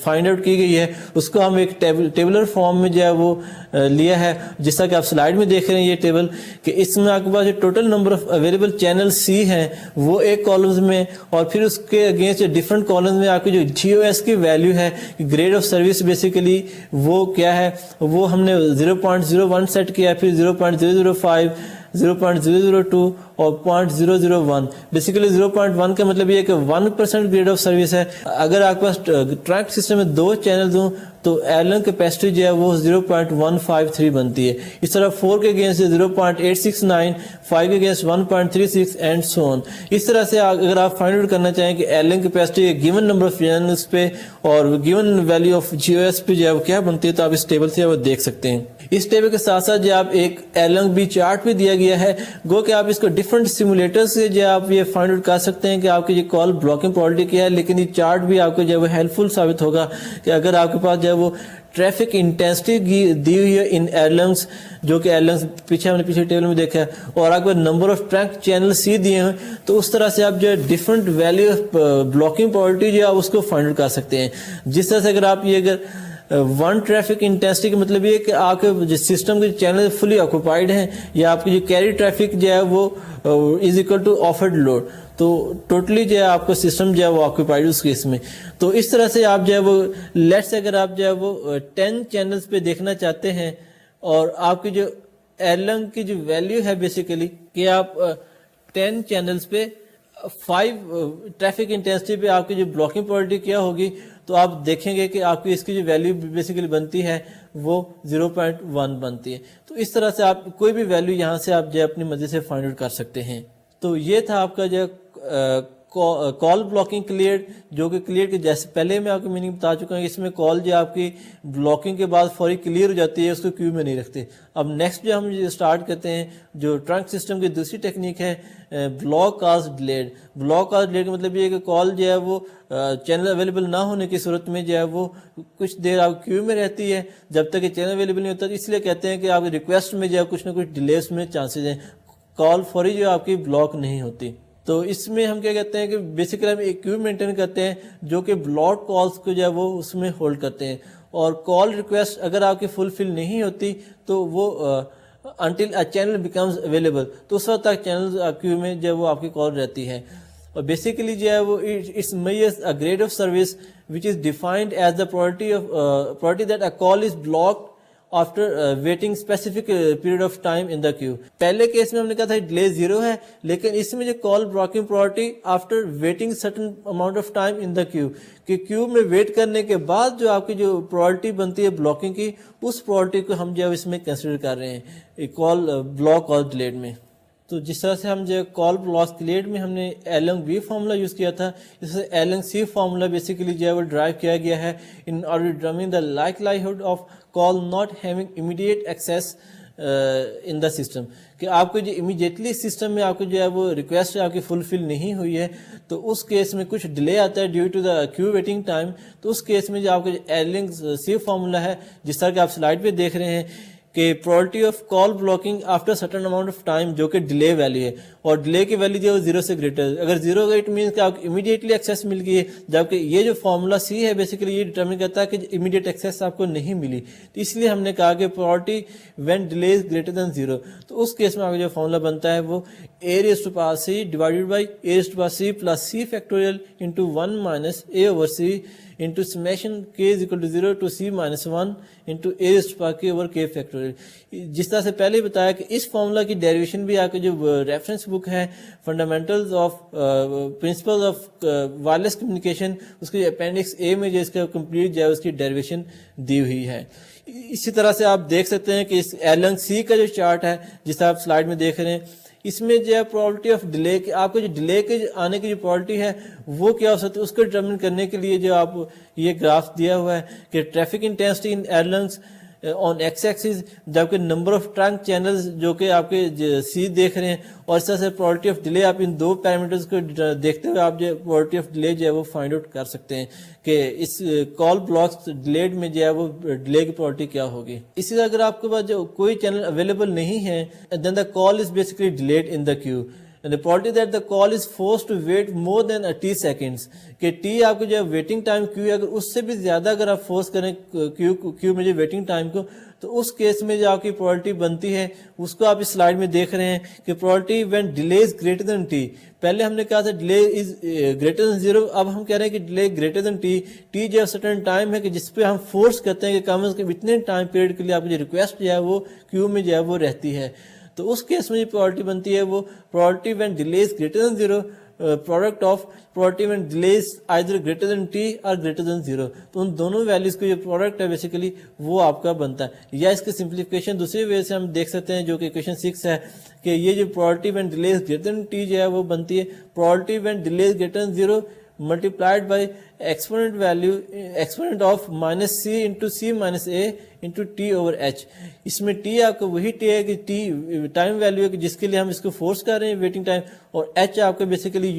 فائنڈ آؤٹ کی گئی ہے اس کو ہم ایک ٹیبلر فارم میں جو ہے وہ لیا ہے, جس طرح کہ آپ سلائڈ میں دیکھ رہے ہیں یہ ٹیبل, کہ اس میں آپ کے پاس جو total number of available channel C ہیں وہ ایک کالمز میں, اور پھر اس کے اگینسٹ ڈفرنٹ کالمز میں آپ کی جو جی او ایس کی ویلیو ہے گریڈ آف سروس بیسیکلی وہ کیا ہے, وہ ہم نے 0.01 سیٹ کیا, پھر 0.005 0.002 اور 0.001. بیسیکلی 0.1 کا مطلب یہ ہے کہ 1% گریڈ آف سروس ہے. اگر آپ کے پاس ٹرانک سسٹم میں 2 چینلز ہوں تو ایلن کیپیسٹی جو ہے وہ 0.153 بنتی ہے. اس طرح 4 کے اگینسٹ 0.869, 5 کے اگینسٹ 1.36 اینڈ سو آن. اس طرح سے اگر آپ فائنڈ آؤٹ کرنا چاہیں کہ Erlang capacity given number of channels پہ اور given value of G O S پہ جو ہے وہ کیا بنتی ہے تو آپ اس ٹیبل سے وہ دیکھ سکتے ہیں. اس ٹیبل کے ساتھ ساتھ جو آپ ایک ایلن بھی چارٹ بھی دیا گیا ہے, گو کہ آپ اس کو ڈفرنٹ سیمولیٹر سے جو آپ یہ فائنڈ آؤٹ کر سکتے ہیں کہ آپ کی یہ کال بلاکنگ پرائورٹی کیا ہے. لیکن یہ چارٹ بھی آپ کو جو ہے وہ ہیلپ فل ثابت ہوگا کہ اگر آپ کے پاس جو ہے وہ ٹریفک انٹینسٹی دی ہوئی ہے ان ایرلنگس, جو کہ ایرلنگس پیچھے ہم نے پیچھے ٹیبل میں دیکھا ہے, اور آپ کو نمبر آف ٹرینک چینل سی دیے ہیں, تو اس طرح سے آپ جو ہے different value of blocking priority جو ہے آپ اس کو فائنڈ آؤٹ کر سکتے ہیں. جس طرح سے اگر آپ یہ اگر ون ٹریفک انٹینسٹی کا مطلب یہ ہے کہ آپ کے سسٹم کے چینل فلی آکوپائڈ ہیں, یا آپ کی جو کیری ٹریفک جو ہے وہ is equal to offered load, تو ٹوٹلی جو ہے آپ کا سسٹم جو ہے وہ آکوپائڈ اس کیس میں. تو اس طرح سے آپ جو ہے وہ لیٹ سے اگر آپ جو ہے وہ 10 چینلز پہ دیکھنا چاہتے ہیں اور آپ کی جو ایرلنگ کی جو ویلیو ہے بیسیکلی کہ آپ 10 چینلز پہ 5 ٹریفک انٹینسٹی پہ آپ کی جو بلاکنگ پرائورٹی کیا ہوگی, تو آپ دیکھیں گے کہ آپ کی اس کی جو ویلیو بیسیکلی بنتی ہے وہ 0.1 بنتی ہے. تو اس طرح سے آپ کوئی بھی ویلیو یہاں سے آپ جو ہے اپنی مرضی سے فائنڈ آؤٹ کر سکتے ہیں. تو یہ تھا آپ کا جو کال بلاکنگ کلیئر, جو کہ کلیئر کے جیسے پہلے میں آپ کو میننگ بتا چکا ہوں. اس میں کال جو آپ کی بلاکنگ کے بعد فوری کلیئر ہو جاتی ہے, اس کو کیو میں نہیں رکھتے. اب نیکسٹ جو ہم اسٹارٹ کرتے ہیں جو ٹرنک سسٹم کی دوسری ٹیکنیک ہے block cause delayed. Block cause delayed کا مطلب یہ ہے کہ کال جو ہے وہ چینل اویلیبل نہ ہونے کی صورت میں جو ہے وہ کچھ دیر آپ کیو میں رہتی ہے جب تک کہ چینل اویلیبل نہیں ہوتا. اس لیے کہتے ہیں کہ آپ کی ریکویسٹ میں جو ہے کچھ نہ کچھ ڈیلیز میں چانسز ہیں, کال فوری جو آپ کی بلاک نہیں ہوتی. تو اس میں ہم کیا کہتے ہیں کہ بیسیکلی ہم ایک کیو مینٹین کرتے ہیں جو کہ بلاک کالز کو جو ہے وہ اس میں ہولڈ کرتے ہیں, اور کال ریکویسٹ اگر آپ کی فلفل نہیں ہوتی تو وہ until a channel becomes available, تو اس وقت تک چینل کیو میں جو ہے وہ آپ کی کال رہتی ہے. اور بیسیکلی جو ہے وہ it's measures a grade of service which is defined as the priority that a call is blocked after waiting specific period of time in the queue. پہلے کیس میں ہم نے کہا تھا ڈیلے 0 ہے, لیکن اس میں جو call blocking priority after waiting certain amount of time in the queue, کہ کیو میں ویٹ کرنے کے بعد جو آپ کی جو پرائورٹی بنتی ہے بلاکنگ کی, اس پرائورٹی کو ہم جو ہے اس میں کنسیڈر کر رہے ہیں کال بلاک اور ڈیلیڈ میں. تو جس طرح سے ہم جو کال بلاک کلیئر میں ہم نے ایلنگ بی فارمولا یوز کیا تھا, اس سے ایلنگ سی فارمولا بیسیکلی جو ہے وہ ڈرائیو کیا گیا ہے in order to determine the likelihood of call not having immediate access in the system, کہ آپ کو جو امیڈیٹلی سسٹم میں آپ کو جو ہے وہ ریکویسٹ آپ کی فلفل نہیں ہوئی ہے, تو اس کیس میں کچھ ڈیلے آتا ہے due to the queue waiting time. تو اس کیس میں جو آپ کا جو ایلنگ سی فارمولا ہے جس طرح کہ آپ سلائڈ پہ دیکھ رہے ہیں کہ priority of call blocking after certain amount of time, جو کہ ڈیلے ویلیو ہے, اور ڈیلے کی ویلیو جو ہے 0 سے گریٹر ہے. اگر 0 کا اٹ مینس کہ آپ کو امیڈیٹلی ایکسیس مل گئی ہے, جبکہ یہ جو فارمولا سی ہے بیسیکلی یہ ڈیٹرمن کرتا ہے کہ امیڈیٹ ایکسیس آپ کو نہیں ملی. تو اس لیے ہم نے کہا کہ priority when delay is greater than 0, تو اس کیس میں آپ کا جو فارمولا بنتا ہے وہ a raised to power c divided by a raised to power c plus c factorial into 1 minus a over c into summation k is equal to 0 to c minus 1 into a raised to power k over k factorial. جس طرح سے پہلے ہی بتایا کہ اس formula کی derivation بھی آپ کے جو ریفرنس بک ہے fundamentals of principle of wireless communication, اس کے اپینڈکس اے میں جو اس کا کمپلیٹ جو ہے اس کی ڈیریویشن دی ہوئی ہے. اسی طرح سے آپ دیکھ سکتے ہیں کہ اس ایلنگ سی کا جو چارٹ ہے جس طرح آپ سلائڈ میں دیکھ رہے ہیں, اس میں جو ہے پرابلٹی آف ڈیلے کہ آپ کو جو ڈیلے کے آنے کی جو پرابلٹی ہے وہ کیا ہو سکتی ہے, اس کو ڈیٹرمن کرنے کے لیے جو آپ یہ گراف دیا ہوا ہے کہ traffic intensity in erlangs on X axis, جبکہ نمبر آف ٹرنک چینلز جو کہ آپ کے سی دیکھ رہے ہیں, اور اس طرح سے پرابلٹی آف ڈیلے آپ ان 2 پیرامیٹرز کو دیکھتے ہوئے آپ جو پرابلٹی آف ڈیلے جو ہے وہ فائنڈ آؤٹ کر سکتے ہیں کہ اس کال بلاکس ڈیلیڈ میں جو ہے وہ ڈیلے کی پرابلٹی کیا ہوگی. اسی طرح اگر آپ کے پاس جو کوئی چینل اویلیبل نہیں ہے, then the call is basically delayed in the queue. And the probability that the call is forced to wait more than a t seconds, کہ t آپ کو جو ہے ویٹنگ ٹائم کیو اگر اس سے بھی زیادہ اگر آپ فورس کریں کیو میں جو ویٹنگ ٹائم کو, تو اس کیس میں جو آپ کی پرابلٹی بنتی ہے اس کو آپ اس سلائڈ میں دیکھ رہے ہیں کہ probability when delay is greater than T. پہلے ہم نے کہا تھا ڈیلے از گریٹر دین 0, اب ہم کہہ رہے ہیں کہ delay greater than T. T جو ہے سرٹن ٹائم ہے کہ جس پہ ہم فورس کرتے ہیں کہ کم از کم اتنے ٹائم پیریڈ کے لیے آپ کی جو ریکویسٹ جو ہے وہ کیو میں جو ہے وہ رہتی ہے. تو اس کیس میں جو پرائرٹی بنتی ہے وہ priority when delay is greater than 0 product of priority when delays either greater than T اور گریٹر دین 0. تو ان دونوں ویلیوز کو جو پروڈکٹ ہے بیسیکلی وہ آپ کا بنتا ہے. یا اس کی سمپلیفیکیشن دوسری وجہ سے ہم دیکھ سکتے ہیں جو کہ ایکویشن 6 ہے کہ یہ جو priority when delays greater than T جو ہے وہ بنتی ہے priority when delays greater than 0 multiplied by exponent value exponent of minus c into c minus a into t over h. اس میں t آپ کا وہی t ہے کہ t ٹائم ویلیو ہے کہ جس کے لیے ہم اس کو فورس کر رہے ہیں ویٹنگ ٹائم, اور h آپ کا بیسیکلی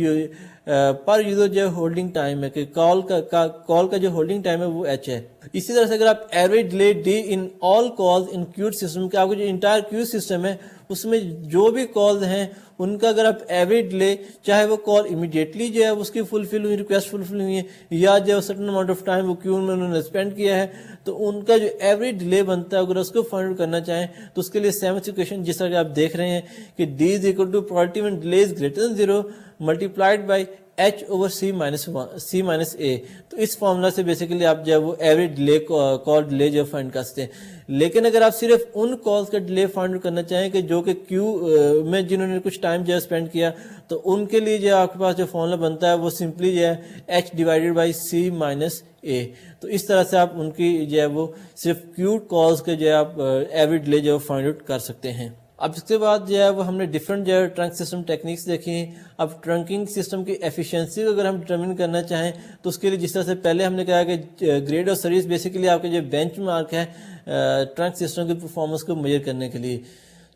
پر یوزر جو ہولڈنگ ٹائم ہے کہ کال کا جو ہولڈنگ ٹائم ہے وہ h ہے. اسی طرح سے اگر آپ ایوریج ڈیلے d ان آل کالز ان queued سسٹم کہ آپ کا جو انٹائر queue سسٹم ہے اس میں جو بھی کالز ہیں ان کا اگر آپ ایوریج ڈیلے چاہے وہ کال امیڈیٹلی جو ہے اس کی فلفل ہوئی ریکویسٹ فلفل ہوئی ہے یا جو سرٹن اماؤنٹ آف ٹائم وہ کیوں میں انہوں نے اسپینڈ کیا ہے, تو ان کا جو ایوریج ڈیلے بنتا ہے اگر اس کو فائنڈ آؤٹ کرنا چاہیں تو اس کے لیے سیونتھ ایکویشن جس طرح کہ آپ دیکھ رہے ہیں کہ d is equal to probability when delay is greater than 0 multiplied by h over c minus a. تو اس فارمولا سے بیسیکلی آپ جو ہے وہ ایوریج ڈیلے کال ڈیلے جو فائنڈ کر سکتے ہیں. لیکن اگر آپ صرف ان کالز کا ڈیلے فائنڈ کرنا چاہیں کہ جو کہ کیو میں جنہوں نے کچھ ٹائم جو ہے اسپینڈ کیا, تو ان کے لیے جو آپ کے پاس جو فارمولا بنتا ہے وہ سمپلی جو ہے h divided by c minus a. تو اس طرح سے آپ ان کی جو ہے وہ صرف کیو کالز کے جو ہے آپ ایوریج ڈیلے جو فائنڈ آؤٹ کر سکتے ہیں. اب اس کے بعد جو ہے وہ ہم نے ڈفرینٹ جو ہے ٹرنک سسٹم ٹیکنیکس دیکھی ہیں. اب ٹرنکنگ سسٹم کی ایفیشینسی کو اگر ہم ڈٹرمن کرنا چاہیں تو اس کے لیے جس طرح سے پہلے ہم نے کہا کہ گریڈ آف سروس بیسیکلی آپ کے جو بینچ مارک ہے ٹرنک سسٹم کی پرفارمنس کو میجر کرنے کے لیے,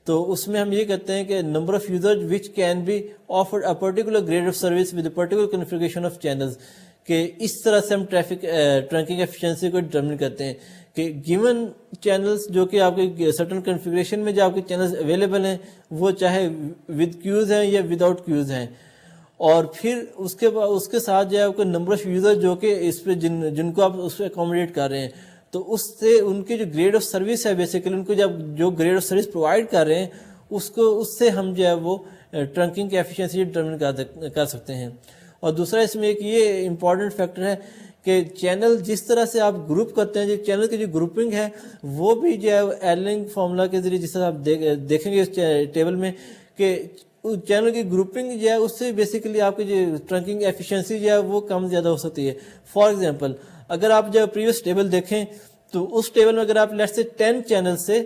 تو اس میں ہم یہ کہتے ہیں کہ number of user which can be offered a particular grade of service with a particular configuration of channels, کہ اس طرح سے ہم ٹرنکنگ ایفیشینسی کو ڈٹرمن کرتے ہیں کہ گیون چینلز جو کہ آپ کے سرٹن کنفیگریشن میں جو آپ کے چینلز اویلیبل ہیں وہ چاہے ود کیوز ہیں یا ود آؤٹ کیوز ہیں, اور پھر اس کے ساتھ جو ہے آپ کو نمبر آف یوزر جو کہ اس پہ جن کو آپ اس پہ اکوموڈیٹ کر رہے ہیں, تو اس سے ان کی جو گریڈ آف سروس ہے بیسیکلی ان کو جو گریڈ آف سروس پرووائڈ کر رہے ہیں اس سے ہم جو ہے وہ ٹرنکنگ کی ایفیشینسی ڈٹرمن کر سکتے ہیں. اور دوسرا اس میں ایک یہ امپورٹنٹ فیکٹر ہے کہ چینل جس طرح سے آپ گروپ کرتے ہیں, جو چینل کی جو گروپنگ ہے وہ بھی جو ہے ایرلنگ فارمولا کے ذریعے جس طرح آپ دیکھیں گے اس ٹیبل میں کہ چینل کی گروپنگ جو ہے اس سے بیسیکلی آپ کی جو ٹرنکنگ ایفیشینسی جو ہے وہ کم زیادہ ہو سکتی ہے. فار ایگزامپل اگر آپ جو پریویس ٹیبل دیکھیں تو اس ٹیبل میں اگر آپ لیٹ سے 10 چینل سے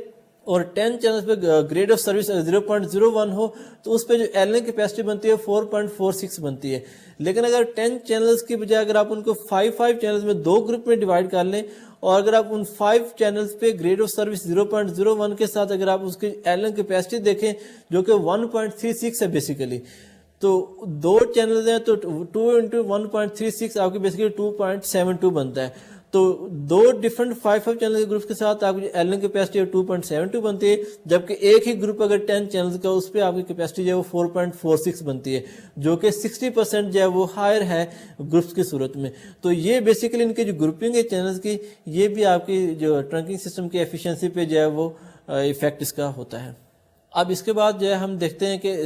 اور 10 چینلز پہ گریڈ آف سروس 0.01 ہو تو اس پہ جو ایرلنگ کیپیسٹی بنتی ہے 4.46 بنتی ہے. لیکن اگر 10 چینلز کی بجائے اگر آپ ان کو 5 چینلز میں 2 گروپ میں ڈیوائڈ کر لیں اور اگر آپ ان 5 چینلز پہ گریڈ آف سروس 0.01 کے ساتھ اگر آپ اس کی ایرلنگ کیپیسٹی دیکھیں جو کہ 1.36 ہے بیسیکلی, تو 2 چینلز ہیں تو 2 into 1.36 آپ کی بیسیکلی 2.72 بنتا ہے. تو 2 ڈفرنٹ 5 چینل گروپ کے ساتھ آپ کی ایرلنگ کیپیسٹی 2.72 بنتی ہے, جبکہ ایک ہی گروپ اگر 10 چینلز کا اس پہ آپ کی کیپیسٹی جو ہے وہ 4.46 بنتی ہے, جو کہ 60% جو ہے وہ ہائر ہے گروپس کی صورت میں. تو یہ بیسیکلی ان کی جو گروپنگ ہے چینلز کی, یہ بھی آپ کی جو ٹرنکنگ سسٹم کی ایفیشینسی پہ جو ہے وہ ایفیکٹ اس کا ہوتا ہے. اب اس کے بعد جو ہے ہم دیکھتے ہیں کہ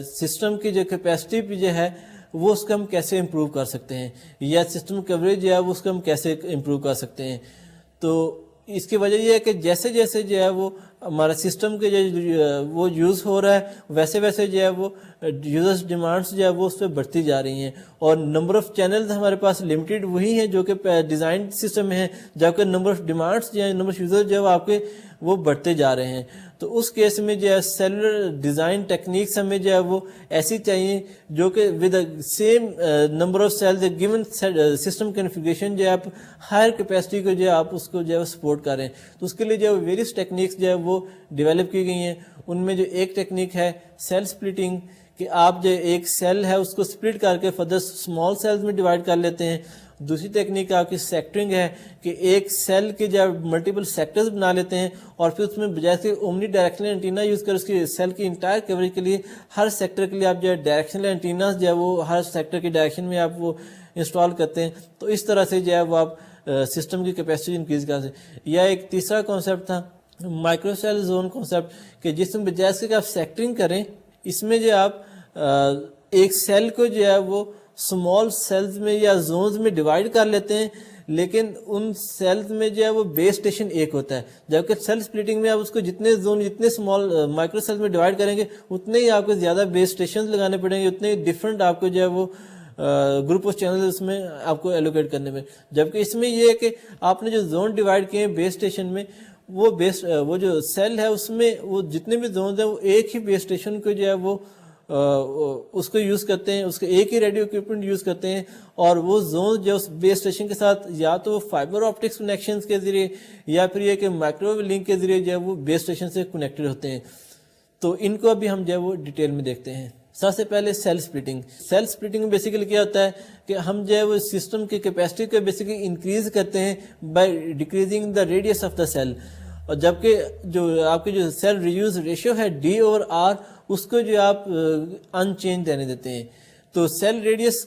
سسٹم کی جو کیپیسٹی بھی جو ہے وہ اس کو ہم کیسے امپروو کر سکتے ہیں, یا سسٹم کوریج جو ہے وہ اس کو ہم کیسے امپروو کر سکتے ہیں. تو اس کی وجہ یہ ہے کہ جیسے جیسے جو ہے وہ ہمارا سسٹم کے جو وہ یوز ہو رہا ہے ویسے ویسے جو ہے وہ یوزرس ڈیمانڈس جو ہے وہ اس پہ بڑھتی جا رہی ہیں, اور نمبر آف چینلز ہمارے پاس لمیٹیڈ وہی ہیں جو کہ ڈیزائن سسٹم میں ہیں, جبکہ نمبر آف ڈیمانڈس جو ہیں نمبر آف یوزر جو ہے وہ آپ کے وہ بڑھتے جا رہے ہیں. تو اس کیس میں جو ہے سیلولر ڈیزائن ٹیکنیکس ہمیں جو ہے وہ ایسی چاہیے جو کہ with same number of cells given system configuration جو ہے آپ ہائر کیپیسٹی کو جو ہے آپ اس کو جو ہے سپورٹ کر رہے ہیں. تو اس کے لیے جو ویریس ٹیکنیکس جو ہے وہ ڈیولپ کی گئی ہیں. ان میں جو ایک ٹیکنیک ہے سیل سپلٹنگ, کہ آپ جو ایک سیل ہے اس کو سپلٹ کر کے فردر اسمال سیلز میں ڈیوائڈ کر لیتے ہیں. دوسری ٹیکنیک آپ کی سیکٹرنگ ہے کہ ایک سیل کے جو ملٹیپل سیکٹرز بنا لیتے ہیں اور پھر اس میں بجائے سے اومنی ڈائریکشنل اینٹینا یوز کر اس کی سیل کی انٹائر کوریج کے لیے ہر سیکٹر کے لیے آپ جو ہے ڈائریکشنل اینٹیناز جو ہے وہ ہر سیکٹر کی ڈائریکشن میں آپ وہ انسٹال کرتے ہیں. تو اس طرح سے جو ہے وہ آپ سسٹم کی کیپیسٹی انکریز کر سکتے ہیں. یا ایک تیسرا کانسیپٹ تھا مائکرو سیل زون کانسیپٹ, کہ جس میں بجائے سے کہ آپ سیکٹرنگ کریں اس میں جو آپ ایک سیل کو جو ہے وہ اسمال سیلز میں یا زونز میں ڈیوائڈ کر لیتے ہیں, لیکن ان سیلز میں جو ہے وہ بیس اسٹیشن ایک ہوتا ہے. جبکہ سیل سپلٹنگ میں آپ اس کو جتنے زون جتنے اسمال مائکرو سیلز میں ڈیوائڈ کریں گے اتنے ہی آپ کو زیادہ بیس اسٹیشن لگانے پڑیں گے, اتنے ہی ڈفرنٹ آپ کو جو ہے وہ گروپ آف چینل اس میں آپ کو ایلوکیٹ کرنے میں. جبکہ اس میں یہ ہے کہ آپ نے جو زون ڈیوائڈ کیے ہیں بیس اسٹیشن میں, وہ جو سیل ہے اس میں وہ جتنے بھی زونز ہیں وہ ایک ہی بیس اسٹیشن کو جو ہے وہ اس کو یوز کرتے ہیں, اس کے ایک ہی ریڈیو اکوپمنٹ یوز کرتے ہیں, اور وہ زون جو اس بیس اسٹیشن کے ساتھ یا تو فائبر آپٹکس کنیکشنز کے ذریعے یا پھر یہ کہ مائکرو ویو لنک کے ذریعے جو ہے وہ بیس اسٹیشن سے کنیکٹڈ ہوتے ہیں. تو ان کو ابھی ہم جو ہے وہ ڈیٹیل میں دیکھتے ہیں. سب سے پہلے سیل سپلٹنگ. سیل سپلٹنگ میں بیسیکلی کیا ہوتا ہے کہ ہم جو ہے وہ سسٹم کی کیپیسٹی کو بیسیکلی انکریز کرتے ہیں by decreasing the radius of the cell, اور جبکہ جو آپ کی جو سیل ریوز ریشیو ہے D/R اس کو جو آپ ان چینج رہنے دیتے ہیں. تو سیل ریڈیس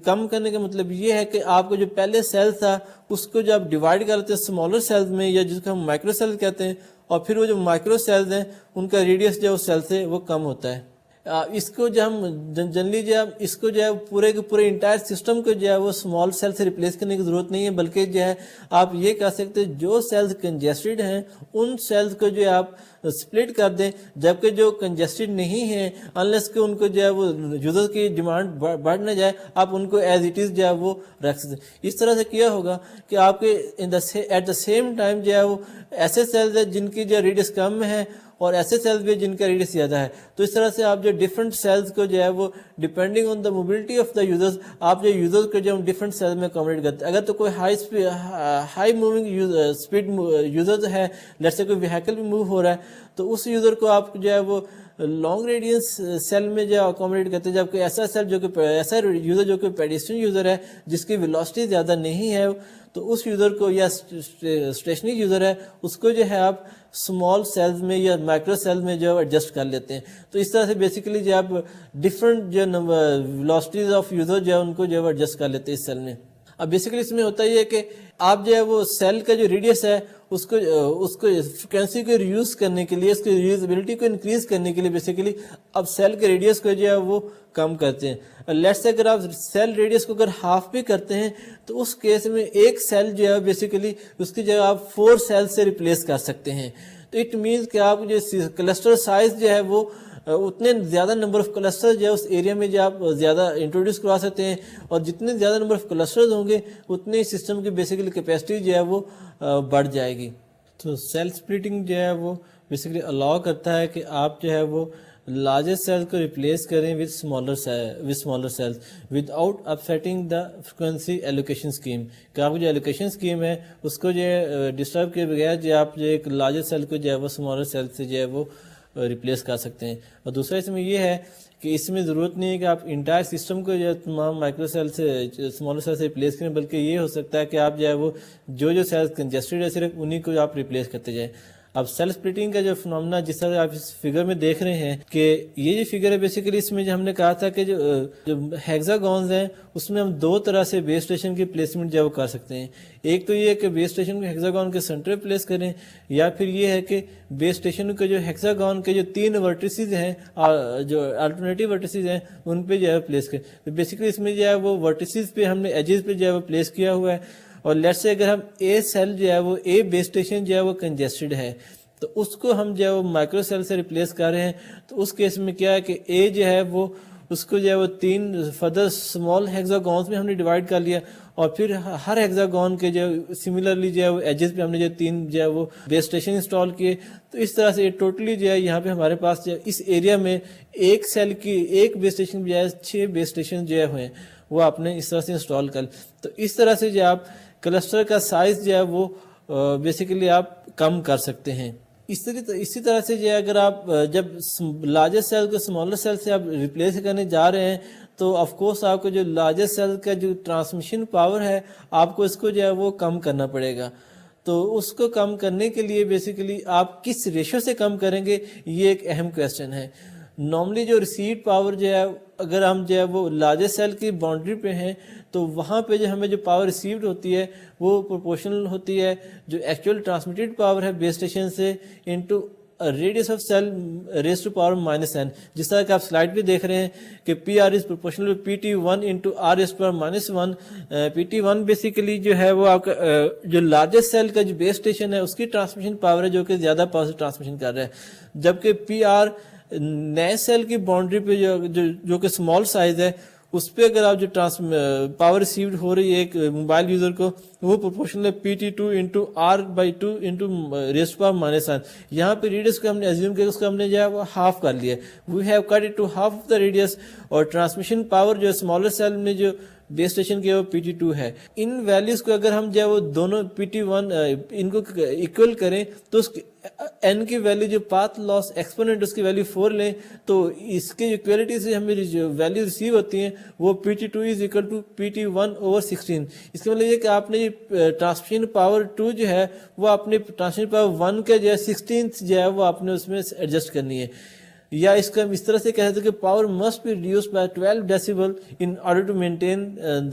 کم کرنے کا مطلب یہ ہے کہ آپ کو جو پہلے سیل تھا اس کو جو آپ ڈیوائڈ کرتے ہیں اسمالر سیلز میں, یا جس کو ہم مائکرو سیل کہتے ہیں, اور پھر وہ جو مائکرو سیلز ہیں ان کا ریڈیس جو ہے سیل سے وہ کم ہوتا ہے. اس کو جو ہم جنرلی جو ہے اس کو جو ہے پورے کے پورے انٹائر سسٹم کو جو ہے وہ اسمال سیل سے ریپلیس کرنے کی ضرورت نہیں ہے, بلکہ جو ہے آپ یہ کہہ سکتے ہیں جو سیلز کنجسٹڈ ہیں ان سیلز کو جو ہے آپ سپلٹ کر دیں, جبکہ جو کنجسٹڈ نہیں ہیں انلیس کہ ان کو جو ہے وہ یوزر کی ڈیمانڈ بڑھ نہ جائے آپ ان کو ایز اٹ از جو ہے وہ رکھ سکتے ہیں. اس طرح سے کیا ہوگا کہ آپ کے ایٹ دا سیم ٹائم جو ہے وہ ایسے سیلز ہیں جن کی جو ریڈیس کم ہے اور ایسے سیلز بھی جن کا ریڈیس زیادہ ہے. تو اس طرح سے آپ جو ڈفرنٹ سیلز کو جو ہے وہ depending on the mobility of the users آپ جو یوزرز کو جو ہم ڈفرنٹ سیلز میں اکوموڈیٹ کرتے ہیں. اگر تو کوئی ہائی موونگ اسپیڈ یوزرز ہے, لیٹس سے کوئی وہیکل بھی موو ہو رہا ہے, تو اس یوزر کو آپ جو ہے وہ لانگ ریڈینس سیل میں جو اکوموڈیٹ کرتے ہیں. جبکہ ایسا سیل جو کہ ایسا یوزر جو کہ پیڈیسٹرین یوزر ہے جس کی ویلوسٹی زیادہ نہیں ہے, تو اس یوزر کو یا اسٹیشنری یوزر ہے اس کو جو ہے آپ اسمال سیلز میں یا مائکرو سیل میں جو ایڈجسٹ کر لیتے ہیں. تو اس طرح سے بیسیکلی جو آپ ڈفرنٹ جو ویلوسٹیز آف یوزر جو ہے ان کو جو ہے ایڈجسٹ کر لیتے ہیں اس سیل میں. اب بیسیکلی اس میں ہوتا یہ ہے کہ آپ جو ہے وہ سیل کا جو ریڈیس ہے اس کو فریکوینسی کو ریوز کرنے کے لیے, اس کی ریوزبلٹی کو انکریز کرنے کے لیے بیسیکلی اب سیل کے ریڈیس کو جو ہے وہ کم کرتے ہیں. لیٹس سے اگر آپ سیل ریڈیس کو اگر ہاف بھی کرتے ہیں تو اس کیس میں ایک سیل جو ہے بیسیکلی اس کی جگہ آپ 4 سیل سے ریپلیس کر سکتے ہیں. تو اٹ مینس کہ آپ جو کلسٹر سائز جو ہے وہ اتنے زیادہ نمبر آف کلسٹر جو ہے اس ایریا میں جو آپ زیادہ انٹروڈیوس کروا سکتے ہیں, اور جتنے زیادہ نمبر آف کلسٹرز ہوں گے اتنے سسٹم کی بیسیکلی کیپیسٹی جو ہے وہ بڑھ جائے گی. تو سیل سپلٹنگ جو ہے وہ بیسیکلی الاؤ کرتا ہے کہ آپ جو ہے وہ لارجر سیل کو ریپلیس کریں with smaller cells without upsetting the frequency allocation scheme. کہ آپ جو ایلوکیشن اسکیم ہے اس کو جو ہے ڈسٹرب کے بغیر جو آپ جو ایک لارجر سیل کو جو ہے وہ اسمالر سیل سے جو ہے وہ ریپلیس کر سکتے ہیں. اور دوسرا اس میں یہ ہے کہ اس میں ضرورت نہیں ہے کہ آپ انٹائر سسٹم کو جو ہے تمام مائکرو سیل سے اسمالر سیل سے ریپلیس کریں, بلکہ یہ ہو سکتا ہے کہ آپ جو ہے وہ جو سیلز کنجسٹڈ ہے صرف انہیں کو آپ ریپلیس کرتے جائیں. اب سیل سپلٹنگ کا جو فنومنا جس طرح آپ اس فگر میں دیکھ رہے ہیں کہ یہ جو فگر ہے بیسیکلی اس میں جو ہم نے کہا تھا کہ جو ہیگزاگونز ہیں اس میں ہم 2 طرح سے بیس اسٹیشن کی پلیسمنٹ جو ہے وہ کر سکتے ہیں. ایک تو یہ ہے کہ بیس اسٹیشن کو ہیگزاگون کے سینٹر پہ پلیس کریں, یا پھر یہ ہے کہ بیس اسٹیشن کے جو ہیگزاگون کے جو 3 ورٹیسز ہیں جو الٹرنیٹیو ورٹیسز ہیں ان پہ جو ہے پلیس کریں. تو بیسیکلی اس میں جو ہے وہ ورٹیسز پہ ہم نے ایجز پہ جو ہے وہ پلیس کیا ہوا ہے, اور لیٹس سے اگر ہم اے سیل جو ہے وہ اے بیس اسٹیشن جو ہے وہ کنجسٹڈ ہے تو اس کو ہم جو ہے وہ مائکرو سیل سے ریپلیس کر رہے ہیں. تو اس کیس میں کیا ہے کہ اے جو ہے وہ اس کو جو ہے وہ 3 فردر اسمال ہیگزاگونز میں ہم نے ڈیوائڈ کر لیا, اور پھر ہر ہیگزاگون کے جو سملرلی جو ہے وہ ایجز پہ ہم نے جو 3 جو ہے وہ بیس اسٹیشن انسٹال کیے. تو اس طرح سے ٹوٹلی جو ہے یہاں پہ ہمارے پاس جو اس ایریا میں ایک سیل کی ایک بیس اسٹیشن بجائے 6 بیس اسٹیشن جو ہے ہوئے وہ آپ نے اس طرح سے انسٹال کر. تو اس طرح سے جو آپ کلسٹر کا سائز جو ہے وہ بیسیکلی آپ کم کر سکتے ہیں. اسی طرح سے جو ہے اگر آپ جب لارجر سیل کو اسمالر سیل سے آپ ریپلیس کرنے جا رہے ہیں تو آف کورس آپ کو جو لارجر سیل کا جو ٹرانسمیشن پاور ہے آپ کو اس کو جو ہے وہ کم کرنا پڑے گا. تو اس کو کم کرنے کے لیے بیسیکلی آپ کس ریشو سے کم کریں گے یہ ایک اہم کویسچن ہے. نارملی جو ریسیڈ پاور جو ہے اگر ہم جو ہے وہ لارجر سیل کی باؤنڈری پہ ہیں تو وہاں پہ جو ہمیں جو پاور ریسیوڈ ہوتی ہے وہ پروپورشنل ہوتی ہے جو ایکچوئل ٹرانسمیٹڈ پاور ہے بیس اسٹیشن سے into radius of cell raise to power -n. جس طرح کہ آپ سلائڈ پہ دیکھ رہے ہیں کہ P R is proportional PT1 into R raise to power -1. PT1 basically جو ہے وہ آپ کا جو لارجسٹ سیل کا جو بیس اسٹیشن ہے اس کی ٹرانسمیشن پاور ہے جو کہ زیادہ پاور سے ٹرانسمیشن کر رہا ہے, جبکہ پی آر نئے سیل کی باؤنڈری پہ جو کہ اسمال سائز ہے اس پہ اگر آپ جو پاور ریسیوڈ ہو رہی ہے ایک موبائل یوزر کو, وہ پروپورشنل ہے PT2 into R/2 into raise to power -1. یہاں پہ ریڈیس کو ہم نے ایزیوم کیا, اس کو ہم نے جو ہے وہ ہاف کر لیا, we have cut it to half of the radius. اور ٹرانسمیشن پاور جو اسمالر سیل میں جو بیس اسٹیشن کی وہ PT2 ہے. ان ویلیوز کو اگر ہم جو ہے وہ دونوں PT1 ان کو ایکول کریں تو اس n کی ویلیو جو پاتھ لاس ایکسپوننٹ اس کی ویلیو 4 لیں تو اس کے ایکویلٹی سے ہمیں جو ویلیو ریسیو ہوتی ہیں وہ PT2 is equal to PT1/16. اس کا مطلب یہ کہ آپ نے یہ ٹرانسمیشن پاور 2 جو ہے وہ اپنے ٹرانسمیشن پاور 1 کا جو ہے 16th جو ہے وہ آپ نے اس میں ایڈجسٹ کرنی ہے. یا اس کا اس طرح سے کہہ سکتے کہ power must be reduced by 12 decibel in order to maintain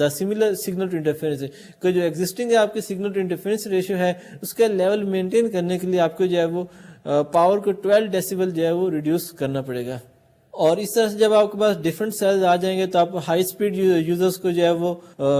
the similar signal to interference. کہ جو ایگزسٹنگ ہے آپ کے سگنل ٹو انٹرفیئرنس ریشیو ہے اس کا لیول مینٹین کرنے کے لیے آپ کو جو ہے وہ پاور کو 12 ڈیسیبل جو ہے وہ ریڈیوس کرنا پڑے گا. اور اس طرح سے جب آپ کے پاس ڈفرینٹ سیلز آ جائیں گے تو آپ ہائی اسپیڈ یوزرس کو جو ہے وہ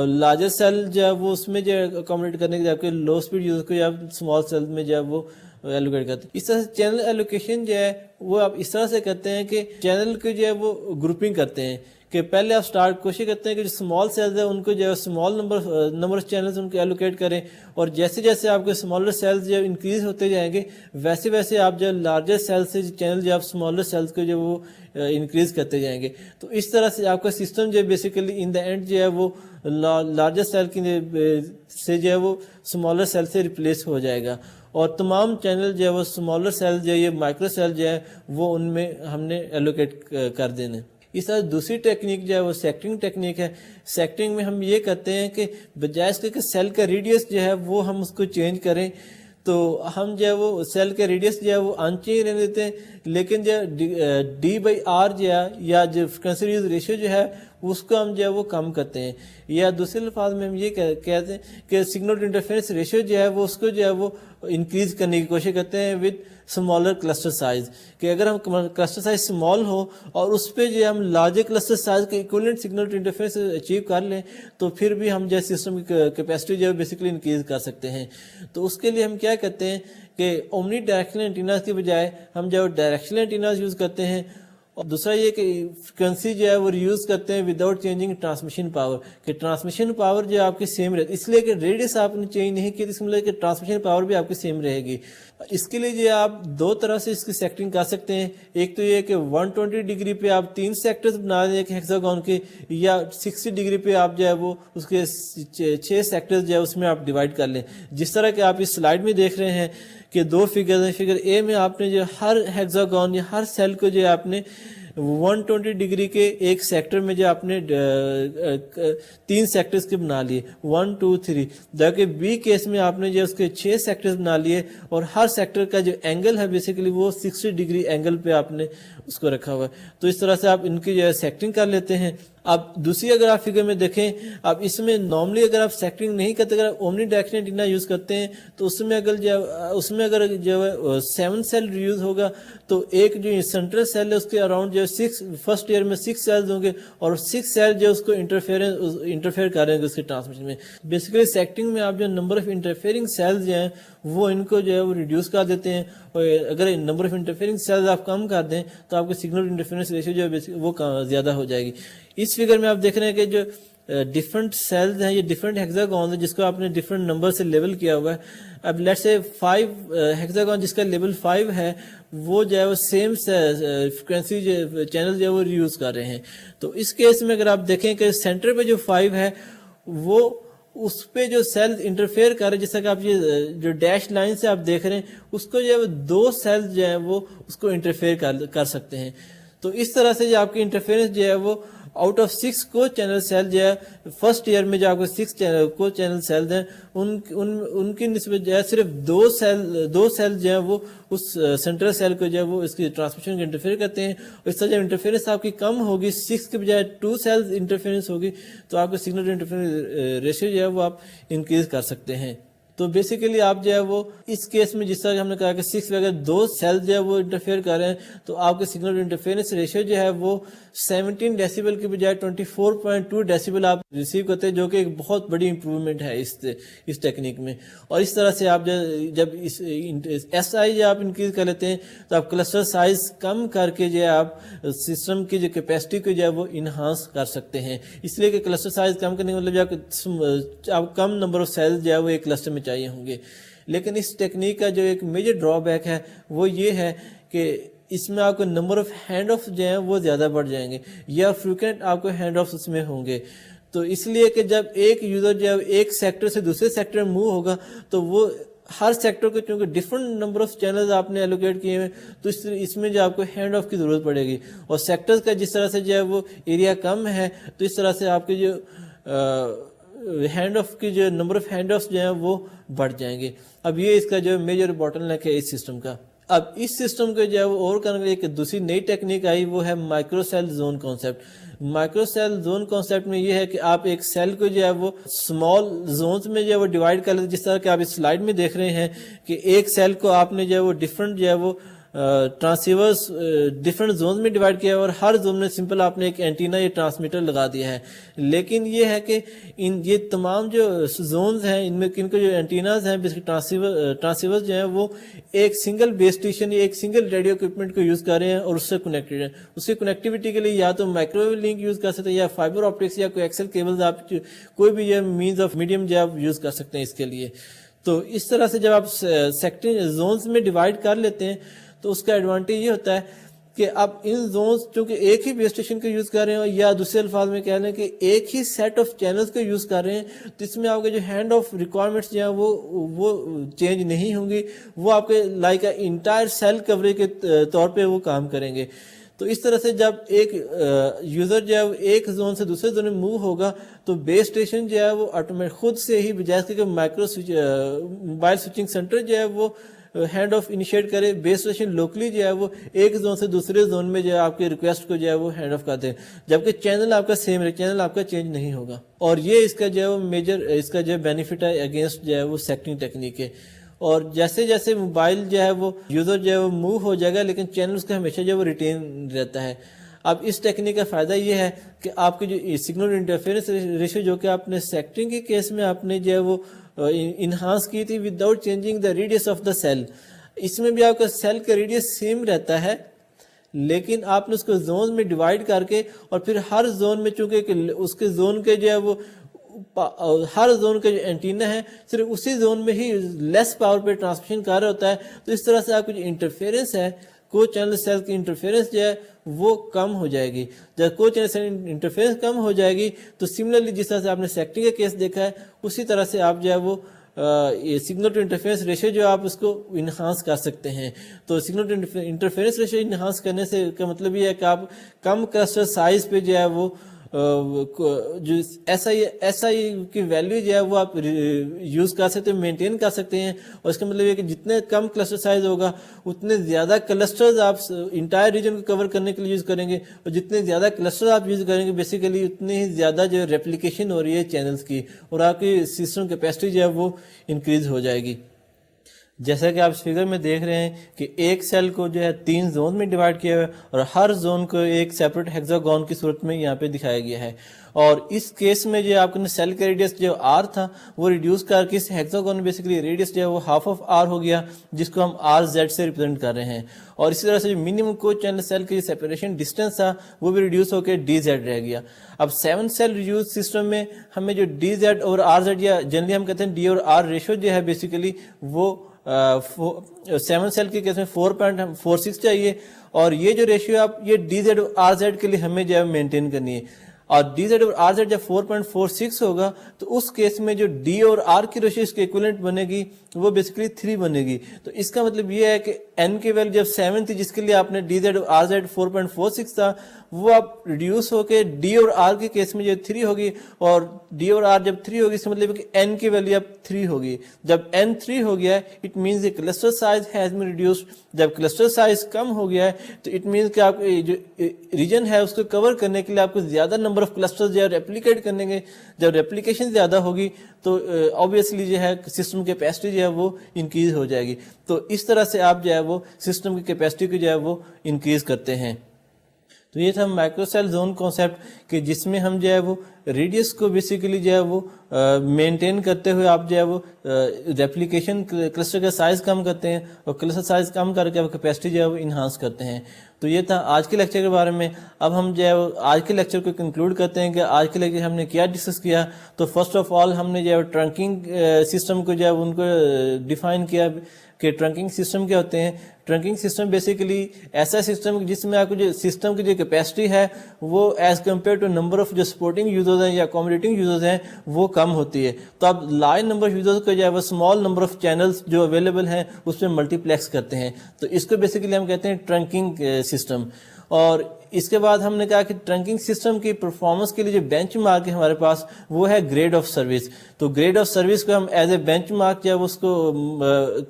لارجر سیل جو ہے وہ اس میں جو ہے اکوموڈیٹ کرنے کے, جبکہ لو اسپیڈ یوزر کو جو ہے اسمال سیل میں جو ہے وہ ایلوکیٹ کرتے ہیں. اس طرح سے چینل ایلوکیشن جو ہے وہ آپ اس طرح سے کرتے ہیں کہ چینل کو جو ہے وہ گروپنگ کرتے ہیں کہ پہلے آپ کوشش کرتے ہیں کہ جو اسمال سیلز ہیں ان کو جو ہے اسمال نمبر آف چینلز ان کو ایلوکیٹ کریں, اور جیسے جیسے آپ کے اسمالر سیلز جو انکریز ہوتے جائیں گے ویسے ویسے آپ جو لارجر سیل سے چینل جو آپ اسمالر سیلز کو جو وہ انکریز کرتے جائیں گے. تو اس طرح سے آپ کا سسٹم جو ہے بیسیکلی ان دا اینڈ جو ہے وہ لارجر سیل کی سے جو ہے وہ اسمالر سیل سے ریپلیس ہو جائے گا, اور تمام چینل جو ہے وہ اسمالر سیل جو ہے یہ مائکرو سیل جو ہے وہ ان میں ہم نے ایلوکیٹ کر دینے. اس طرح دوسری ٹیکنیک جو ہے وہ سیکٹرنگ ٹیکنیک ہے. سیکٹرنگ میں ہم یہ کرتے ہیں کہ بجائے اس کے کہ سیل کا ریڈیس جو ہے وہ ہم اس کو چینج کریں تو ہم جو ہے وہ سیل کا ریڈیس جو ہے وہ ان چینج رہنے دیتے ہیں, لیکن جو D/R جو ہے یا جو فریکوینسی ریڈیوس ریشیو جو ہے اس کو ہم جو ہے وہ کم کرتے ہیں. یا دوسرے الفاظ میں ہم یہ کہتے ہیں کہ سگنل ٹو انٹرفیئرنس ریشیو جو ہے وہ اس کو جو ہے وہ انکریز کرنے کی کوشش کرتے ہیں ود اسمالر کلسٹر سائز. کہ اگر ہم کلسٹر سائز اسمال ہو اور اس پہ جو ہے ہم لارجر کلسٹر سائز کے equivalent signal to interference achieve کر لیں تو پھر بھی ہم جو ہے سسٹم کی کیپیسٹی جو ہے بیسیکلی انکریز کر سکتے ہیں. تو اس کے لیے ہم کیا کرتے ہیں کہ اومنی ڈائریکشنل اینٹیناز کی بجائے ہم جو ڈائریکشنل اینٹیناز یوز کرتے ہیں, اور دوسرا یہ کہ فریکوینسی جو ہے وہ ریوز کرتے ہیں وداؤٹ چینجنگ ٹرانسمیشن پاور. کہ ٹرانسمیشن پاور جو ہے آپ کی سیم رہتی, اس لیے کہ ریڈیس آپ نے چینج نہیں کی, اس میں کہ ٹرانسمیشن پاور بھی آپ کی سیم رہے گی. اس کے لیے جو آپ دو طرح سے اس کی سیکٹرنگ کر سکتے ہیں. ایک تو یہ کہ 120 ڈگری پہ آپ 3 سیکٹرز بنا دیں ایک ہیکساگون کے, یا 60 ڈگری پہ آپ جو ہے وہ اس کے 6 سیکٹرز جو ہے اس میں آپ ڈیوائڈ کر لیں. جس طرح کہ آپ اس سلائڈ میں دیکھ رہے ہیں کہ 2 فگرز ہیں. فگر اے میں آپ نے جو ہر ہیکساگون یا ہر سیل کو جو ہے آپ نے 120 ڈگری کے ایک سیکٹر میں جو آپ نے 3 سیکٹرز کے بنا لیے 1 2 3, جبکہ بی کیس میں آپ نے جو اس کے 6 سیکٹرز بنا لیے اور ہر سیکٹر کا جو اینگل ہے بیسیکلی وہ 60 ڈگری اینگل پہ آپ نے اس کو رکھا ہوا ہے. تو اس طرح سے آپ ان کی جو ہے سیکٹرنگ کر لیتے ہیں. اب دوسری اگر آپ فگر میں دیکھیں, اب اس میں نارملی اگر آپ سیکٹرنگ نہیں کرتے, اگر اومنی ڈائریکشنل اینٹینا یوز کرتے ہیں تو اس میں اگر جو ہے 7 سیل یوز ہوگا تو ایک جو سینٹرل سیل ہے اس کے اراؤنڈ جو 6 فرسٹ ایئر میں 6 سیلز ہوں گے اور 6 سیل جو اس کو انٹرفیئر کریں گے اس کے ٹرانسمیشن میں. بیسیکلی سیکٹرنگ میں آپ جو نمبر آف انٹرفیئرنگ سیلز جو ہیں وہ ان کو جو ہے وہ ریڈیوس کر دیتے ہیں, اور اگر نمبر آف انٹرفیئرنگ سیلز آپ کم کر دیں تو آپ کے سگنل انٹرفیئرنس ریشیو جو ہے وہ زیادہ ہو جائے گی. اس فگر میں آپ دیکھ رہے ہیں کہ جو ڈفرنٹ سیلز ہیں یہ ڈفرنٹ ہیکساگون ہیں جس کو آپ نے ڈفرنٹ نمبر سے لیبل کیا ہوا ہے. اب لیٹس سے 5 ہیکساگون جس کا لیبل 5 ہے وہ جو ہے وہ سیم فریکوینسی چینل جو ہے وہ ریوز کر رہے ہیں. تو اس کیس میں اگر آپ دیکھیں کہ سینٹر پہ جو 5 ہے وہ اس پہ جو سیل انٹرفیئر کر رہے ہیں, جیسا کہ آپ یہ جو ڈیش لائن سے آپ دیکھ رہے ہیں اس کو جو ہے 2 سیل جو ہے وہ اس کو انٹرفیئر کر سکتے ہیں. تو اس طرح سے جو آپ کی انٹرفیئرنس جو ہے وہ آؤٹ آف 6 کو چینل سیل جو ہے فرسٹ ایئر میں جو آپ کو 6 کو چینل سیلز ہیں ان کی نسبت جو ہے صرف 2 سیل جو ہے وہ اس سینٹرل سیل کو جو ہے وہ اس کی ٹرانسمیشن کو انٹرفیئر کرتے ہیں. اس طرح جب انٹرفیئرنس آپ کی کم ہوگی 6 کے بجائے 2 سیلز انٹرفیئرنس ہوگی تو آپ کا سگنل انٹرفیئرنس ریشیو جو ہے وہ آپ انکریز کر سکتے ہیں. تو بیسیکلی آپ جو ہے وہ اس کیس میں جس طرح ہم نے کہا کہ 6 وغیرہ 2 سیل جو ہے وہ انٹرفیئر کر رہے ہیں تو آپ کے سگنل انٹرفیئرنس ریشیو جو ہے وہ 17 ڈیسیبل کی بجائے 24.2 ڈیسیبل آپ ریسیو کرتے ہیں، جو کہ ایک بہت بڑی امپروومنٹ ہے اس ٹیکنیک میں. اور اس طرح سے آپ جب ایس آئی آپ انکریز کر لیتے ہیں تو آپ کلسٹر سائز کم کر کے جو ہے آپ سسٹم کی جو کیپیسٹی کو جو ہے وہ انہانس کر سکتے ہیں. اس لیے کہ کلسٹر سائز کم کرنے کا مطلب آپ کم نمبر آف سیل جو ہے وہ ایک کلسٹر میں چاہیے ہوں گے. لیکن اس ٹیکنیک کا جو ایک میجر ڈرا بیک ہے وہ یہ ہے کہ اس میں آپ کو نمبر آف ہینڈ آف جو ہیں وہ زیادہ بڑھ جائیں گے یا فریکوینٹ آپ کو ہینڈ آف اس میں ہوں گے. تو اس لیے کہ جب ایک یوزر جو ہے ایک سیکٹر سے دوسرے سیکٹر میں موو ہوگا تو وہ ہر سیکٹر کو چونکہ ڈفرنٹ نمبر آف چینلز آپ نے ایلوکیٹ کیے ہیں تو اس میں جو آپ کو ہینڈ آف کی ضرورت پڑے گی. اور سیکٹرز کا جس طرح سے جو ہے وہ ایریا کم ہے تو اس طرح سے آپ کے جو ہینڈ آف کی جو نمبر آف ہینڈ آفس جو ہیں وہ بڑھ جائیں گے. اب یہ اس کا جو میجر باٹل نیک ہے اس سسٹم کا. اب اس سسٹم کو جو ہے وہ اور کرنے کے لیے ایک دوسری نئی ٹیکنیک آئی وہ ہے micro cell zone concept. Micro cell zone concept میں یہ ہے کہ آپ ایک سیل کو جو ہے وہ اسمال زونز میں جو ہے وہ ڈیوائڈ کر لیتے، جس طرح کہ آپ اس سلائیڈ میں دیکھ رہے ہیں کہ ایک سیل کو آپ نے جو ہے وہ ڈفرنٹ جو ہے وہ ٹرانسیورز ڈفرنٹ زونز میں ڈیوائڈ کیا ہے اور ہر زون میں سمپل آپ نے ایک اینٹینا یا ٹرانسمیٹر لگا دیا ہے. لیکن یہ ہے کہ یہ تمام جو زونز ہیں ان میں ان کے جو اینٹیناز ہیں ٹرانسیورز جو ہیں وہ ایک سنگل بیس اسٹیشن یا ایک سنگل ریڈیو اکوپمنٹ کو یوز کر رہے ہیں اور اس سے کنیکٹڈ ہیں. اس کی کنیکٹیوٹی کے لیے یا تو مائکرو ویو لنک یوز کر سکتے ہیں یا فائبر آپٹکس یا کوئی ایکسل کیبلز آپ کوئی بھی یہ مینز آف میڈیم جو آپ یوز کر سکتے ہیں اس کے لیے. تو اس طرح سے جب آپ سیکٹر زونز میں ڈیوائڈ کر لیتے ہیں تو اس کا ایڈوانٹیج یہ ہوتا ہے کہ اب ان زونز چونکہ ایک ہی بیس اسٹیشن کو یوز کر رہے ہیں یا دوسرے الفاظ میں کہہ لیں کہ ایک ہی سیٹ آف چینلز کو یوز کر رہے ہیں تو اس میں آپ کے جو ہینڈ آف ریکوائرمنٹس جو ہیں وہ چینج نہیں ہوں گی، وہ آپ کے لائک انٹائر سیل کوریج کے طور پہ وہ کام کریں گے. تو اس طرح سے جب ایک یوزر جو ہے ایک زون سے دوسرے زون میں موو ہوگا تو بیس اسٹیشن جو ہے وہ آٹومیٹک خود سے ہی بجائے کہ مائکرو موبائل سوئچنگ سینٹر جو ہے وہ ہینڈ آف انیشیٹ کرے، بیس اسٹیشن لوکلی جو ہے وہ ایک زون سے دوسرے زون میں جو ہے آپ کے ریکویسٹ کو جو ہے وہ ہینڈ آف کرتے ہیں، جبکہ چینل آپ کا سیم ہے، چینل آپ کا چینج نہیں ہوگا. اور یہ اس کا جو ہے وہ میجر اس کا جو ہے بینیفٹ ہے اگینسٹ جو ہے وہ سیکٹنگ ٹیکنیک ہے. اور جیسے جیسے موبائل جو ہے وہ یوزر جو ہے وہ موو ہو جائے گا لیکن چینل اس کا ہمیشہ جو ہے وہ ریٹین رہتا ہے. اب اس ٹیکنیک کا فائدہ یہ ہے کہ آپ کی جو سگنل انٹرفیئرنس ریشو جو کہ آپ نے سیکٹرنگ کے کیس میں آپ نے جو ہے وہ انہانس کی تھی without changing the radius of the cell, اس میں بھی آپ کا سیل کا ریڈیس سیم رہتا ہے لیکن آپ نے اس کو زون میں ڈیوائڈ کر کے اور پھر ہر زون میں چونکہ اس کے زون کے جو ہے وہ ہر زون کا جو اینٹینا ہے صرف اسی زون میں ہی لیس پاور پہ ٹرانسمیشن کر رہا ہوتا ہے، تو اس طرح سے آپ کی جو انٹرفیئرنس ہے کو چینل سیل کی انٹرفیئرنس جو ہے وہ کم ہو جائے گی. جب کو چینل سیل انٹرفیئرنس کم ہو جائے گی تو سملرلی جس طرح سے آپ نے سیکٹنگ کا کیس دیکھا ہے اسی طرح سے آپ جو ہے وہ سگنل ٹو انٹرفیئرنس ریشو جو آپ اس کو انہانس کر سکتے ہیں. تو signal to interference ratio enhance کرنے سے کا مطلب یہ ہے کہ آپ کم کلسٹر سائز پہ جو ہے وہ جو ایس آئی کی ویلیو جو ہے وہ آپ یوز کر سکتے ہیں، مینٹین کر سکتے ہیں. اور اس کا مطلب یہ کہ جتنے کم کلسٹر سائز ہوگا اتنے زیادہ کلسٹرز آپ انٹائر ریجن کو کور کرنے کے لیے یوز کریں گے اور جتنے زیادہ کلسٹر آپ یوز کریں گے بیسیکلی اتنی ہی زیادہ جو ریپلیکیشن ہو رہی ہے چینلز کی اور آپ کی سسٹم کیپیسٹی جو ہے وہ انکریز ہو جائے گی. جیسا کہ آپ اس فگر میں دیکھ رہے ہیں کہ ایک سیل کو جو ہے 3 زون میں ڈیوائڈ کیا ہوا ہے اور ہر زون کو ایک سیپریٹ ہیگزاگون کی صورت میں یہاں پہ دکھایا گیا ہے. اور اس کیس میں جو آپ نے سیل کا ریڈیس جو آر تھا وہ ریڈیوس کر کے اس ہیگزاگون میں بیسیکلی ریڈیس جو ہے وہ ہاف آف آر ہو گیا جس کو ہم آر زیڈ سے ریپرزینٹ کر رہے ہیں. اور اسی طرح سے جو منیمم کو چینل سیل کی سیپریشن ڈسٹینس تھا وہ بھی ریڈیوس ہو کے ڈی زیڈ رہ گیا. اب 7 سیل ریڈیوس سسٹم میں ہمیں جو ڈی زیڈ اور آر زیڈ یا جنرلی ہم کہتے ہیں ڈی اور آر ریشو جو ہے بیسیکلی وہ 7 سیل کے کیس میں 4.46 چاہیے اور یہ جو ریشیو آپ یہ ڈی زیڈ اور آر زیڈ کے لیے ہمیں جو ہے مینٹین کرنی ہے. اور ڈی زیڈ اور آر زیڈ جب 4.46 ہوگا تو اس کیس میں جو ڈی اور آر کی ریشیو اس کے ایکویلنٹ بنے گی وہ بیسیکلی 3 بنے گی. تو اس کا مطلب یہ ہے کہ n کی ویلیو جب 7 تھی جس کے لیے آپ نے ڈی زیڈ اور آر زیڈ 4.46 تھا وہ اب ریڈیوس ہو کے ڈی اور آر کے کیس میں جو 3 ہوگی اور ڈی اور آر جب 3 ہوگی اس کا مطلب ہے کہ n کی ویلیو اب 3 ہوگی. جب n 3 ہو گیا ہے it means cluster size has been reduced. جب کلسٹر سائز کم ہو گیا ہے تو اٹ مینز کہ آپ جو ریجن ہے اس کو کور کرنے کے لیے آپ کو زیادہ نمبر نمبر آف کلسٹر جو ہے ریپلیکیٹ کرنے کے، جب ریپلیکیشن زیادہ ہوگی تو آبویسلی جو ہے سسٹم کیپیسٹی جو ہے وہ انکریز ہو جائے گی. تو اس طرح سے آپ جو ہے وہ سسٹم کی کیپیسٹی کو جو ہے وہ انکریز کرتے ہیں. تو یہ تھا مائکرو سیل زون کانسیپٹ کہ جس میں ہم جو ہے وہ ریڈیس کو بیسیکلی جو ہے وہ مینٹین کرتے ہوئے آپ جو ہے وہ ریپلیکیشن کلسٹر کا سائز کم کرتے ہیں اور کلسٹر سائز کم کر کے کیپیسٹی جو ہے وہ انہانس کرتے ہیں. تو یہ تھا آج کے لیکچر کے بارے میں. اب ہم جو ہے وہ آج کے لیکچر کو کنکلوڈ کرتے ہیں کہ آج کے لیکچر ہم نے کیا ڈسکس کیا. تو فرسٹ آف آل ہم نے جو ہے ٹرنکنگ سسٹم کو جو ہے ان کو ڈیفائن کیا کہ ٹرنکنگ سسٹم کیا ہوتے ہیں. ٹرنکنگ سسٹم بیسیکلی ایسا سسٹم جس میں آپ کو جو سسٹم کی جو کیپیسٹی ہے وہ as compare to number of جو سپورٹنگ یوزرز ہیں یا اکوموڈیٹنگ یوزرز ہیں وہ کم ہوتی ہے. تو آپ لارج نمبر آف یوزرز کو جو ہے وہ اسمال نمبر آف چینلز جو اویلیبل ہیں اس میں ملٹی پلیکس کرتے ہیں. تو اس کو بیسیکلی ہم کہتے ہیں ٹرنکنگ سسٹم. اور اس کے بعد ہم نے کہا کہ ٹرنکنگ سسٹم کی پرفارمنس کے لیے جو بینچ مارک ہے ہمارے پاس وہ ہے گریڈ آف سروس. تو گریڈ آف سروس کو ہم ایز اے بینچ مارک جو ہے اس کو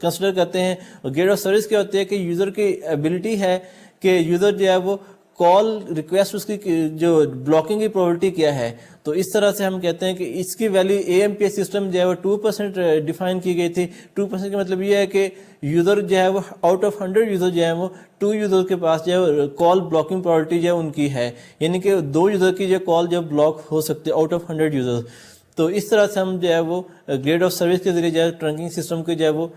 کنسیڈر کرتے ہیں. اور گریڈ آف سروس کیا ہوتی ہے کہ یوزر کی ایبلٹی ہے کہ یوزر جو ہے وہ کال ریکویسٹ اس کی جو بلاکنگ کی پروبیبلٹی کیا ہے. تو اس طرح سے ہم کہتے ہیں کہ اس کی ویلیو AMPS سسٹم جو ہے وہ 2% ڈیفائن کی گئی تھی. 2% کا مطلب یہ ہے کہ یوزر جو ہے وہ آؤٹ آف 100 یوزر جو ہے وہ 2 یوزر کے پاس جو ہے کال بلاکنگ پروبیبلٹی جو ہے ان کی ہے, یعنی کہ 2 یوزر کی جو کال جو بلاک ہو سکتے آؤٹ آف 100 یوزر. تو اس طرح سے ہم جو ہے وہ گریڈ آف سروس کے ذریعے جو ہے ٹرنکنگ سسٹم کے جو ہے وہ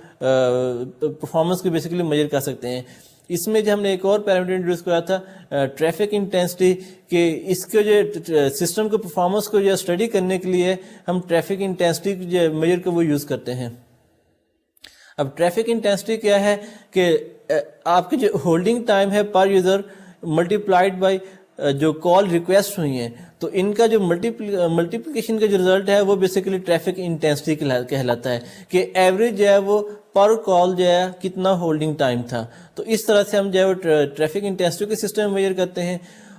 پرفارمنس کو بیسیکلی میجر کر سکتے ہیں. اس میں جو ہم نے ایک اور پیرامیٹر انٹروڈیوس کرا تھا ٹریفک انٹینسٹی, کہ اس کے جو سسٹم کے پرفارمنس کو جو اسٹڈی کرنے کے لیے ہم ٹریفک انٹینسٹی جو میجر کو وہ یوز کرتے ہیں. اب ٹریفک انٹینسٹی کیا ہے کہ آپ کی جو ہولڈنگ ٹائم ہے پر یوزر ملٹیپلائڈ بائی جو کال ریکویسٹ ہوئی ہیں, تو ان کا جو ملٹیپلیکیشن کا جو رزلٹ ہے وہ بیسیکلی ٹریفک انٹینسٹی کہلاتا ہے کہ ایوریج جو ہے وہ پر کال جو ہے کتنا ہولڈنگ ٹائم تھا. تو اس طرح سے ہم جو ہے وہ ٹریفک انٹینسٹی کے سسٹم میجر کرتے ہیں.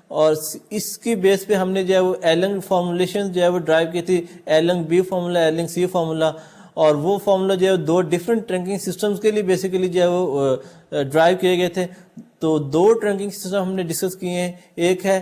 اور اس کی بیس پہ ہم نے جو ہے وہ ایلنگ فارمولیشن جو ہے وہ ڈرائیو کی تھی, Erlang B formula, Erlang C formula. اور وہ فارمولا جو ہے 2 ڈفرینٹ ٹرنکنگ سسٹمز کے لیے بیسیکلی جو ہے وہ ڈرائیو کیے گئے تھے. تو 2 ٹرنکنگ سسٹم ہم نے ڈسکس کیے ہیں, ایک ہے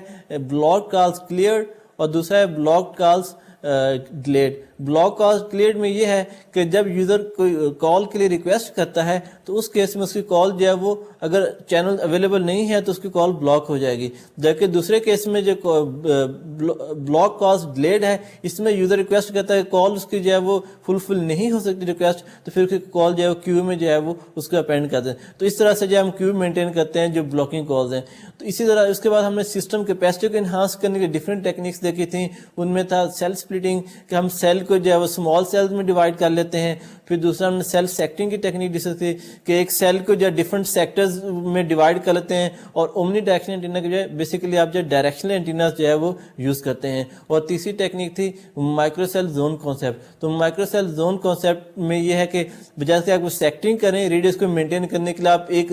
بلاک کالز کلیئر اور دوسرا ہے بلاک کالز ڈیلیڈ. بلاک کال کلیئر میں یہ ہے کہ جب یوزر کوئی کال کے لیے ریکویسٹ کرتا ہے تو اس کیس میں اس کی کال جو ہے وہ اگر چینل اویلیبل نہیں ہے تو اس کی کال بلاک ہو جائے گی. جبکہ دوسرے کیس میں جو بلاک کالز ڈیلیڈ ہے اس میں یوزر ریکویسٹ کرتا ہے کال اس کی جو ہے وہ فلفل نہیں ہو سکتی ریکویسٹ, تو پھر اس کی کال جو ہے وہ کیو میں جو ہے وہ اس کو اپینڈ کرتے ہیں. تو اس طرح سے جو ہم کیو مینٹین کرتے ہیں جو بلاکنگ کالز ہیں. تو اسی طرح اس کے بعد ہم نے سسٹم کیپیسٹی کو انہانس کرنے کی ڈفرینٹ ٹیکنیکس دیکھی تھیں. ان میں تھا سیل سپلٹنگ کہ ہم سیل کو جو ہے وہ اسمال سیلز میں ڈیوائڈ کر لیتے ہیں. پھر دوسرا ہم نے سیل سیکٹنگ کی ٹیکنیک ڈسکس کی کہ ایک سیل کو جو ہے ڈفرنٹ سیکٹرز میں ڈیوائڈ کر لیتے ہیں. اور اومنی ڈائریکشنل اینٹینا کے جو ہے بیسیکلی آپ جو ڈائریکشنل اینٹیناز جو ہے وہ یوز کرتے ہیں. اور تیسری ٹیکنیک تھی مائکرو سیل زون کانسیپٹ. تو مائکرو سیل زون کانسیپٹ میں یہ ہے کہ بجائے سے آپ کو سیکٹنگ کریں ریڈیس کو مینٹین کرنے کے لیے آپ ایک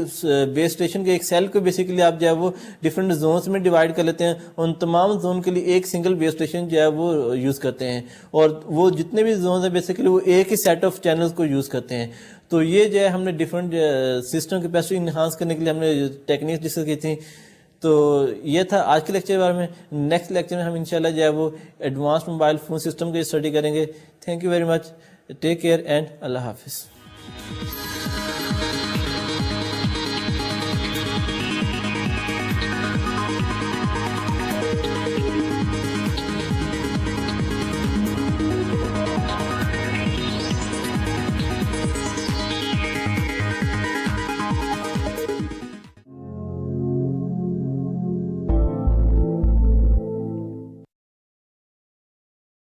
بیس اسٹیشن کے ایک سیل کو بیسیکلی آپ جو ہے وہ ڈفرنٹ زونس میں ڈیوائڈ کر لیتے ہیں. ان تمام زون کے لیے ایک سنگل بیس اسٹیشن جو ہے وہ یوز کرتے ہیں. اور وہ جتنے بھی زونز ہیں بیسیکلی وہ ایک ہی سیٹ آف چینلز کو یوز کرتے ہیں. تو یہ جو ہے ہم نے ڈفرنٹ سسٹم کیپیسٹی انہانس کرنے کے لیے ہم نے ٹیکنیکس ڈسکس کی تھیں. تو یہ تھا آج کے لیکچر کے بارے میں. نیکسٹ لیکچر میں ہم انشاءاللہ جو ہے وہ ایڈوانس موبائل فون سسٹم کی اسٹڈی کریں گے. Thank you very much. Take care and اللہ حافظ.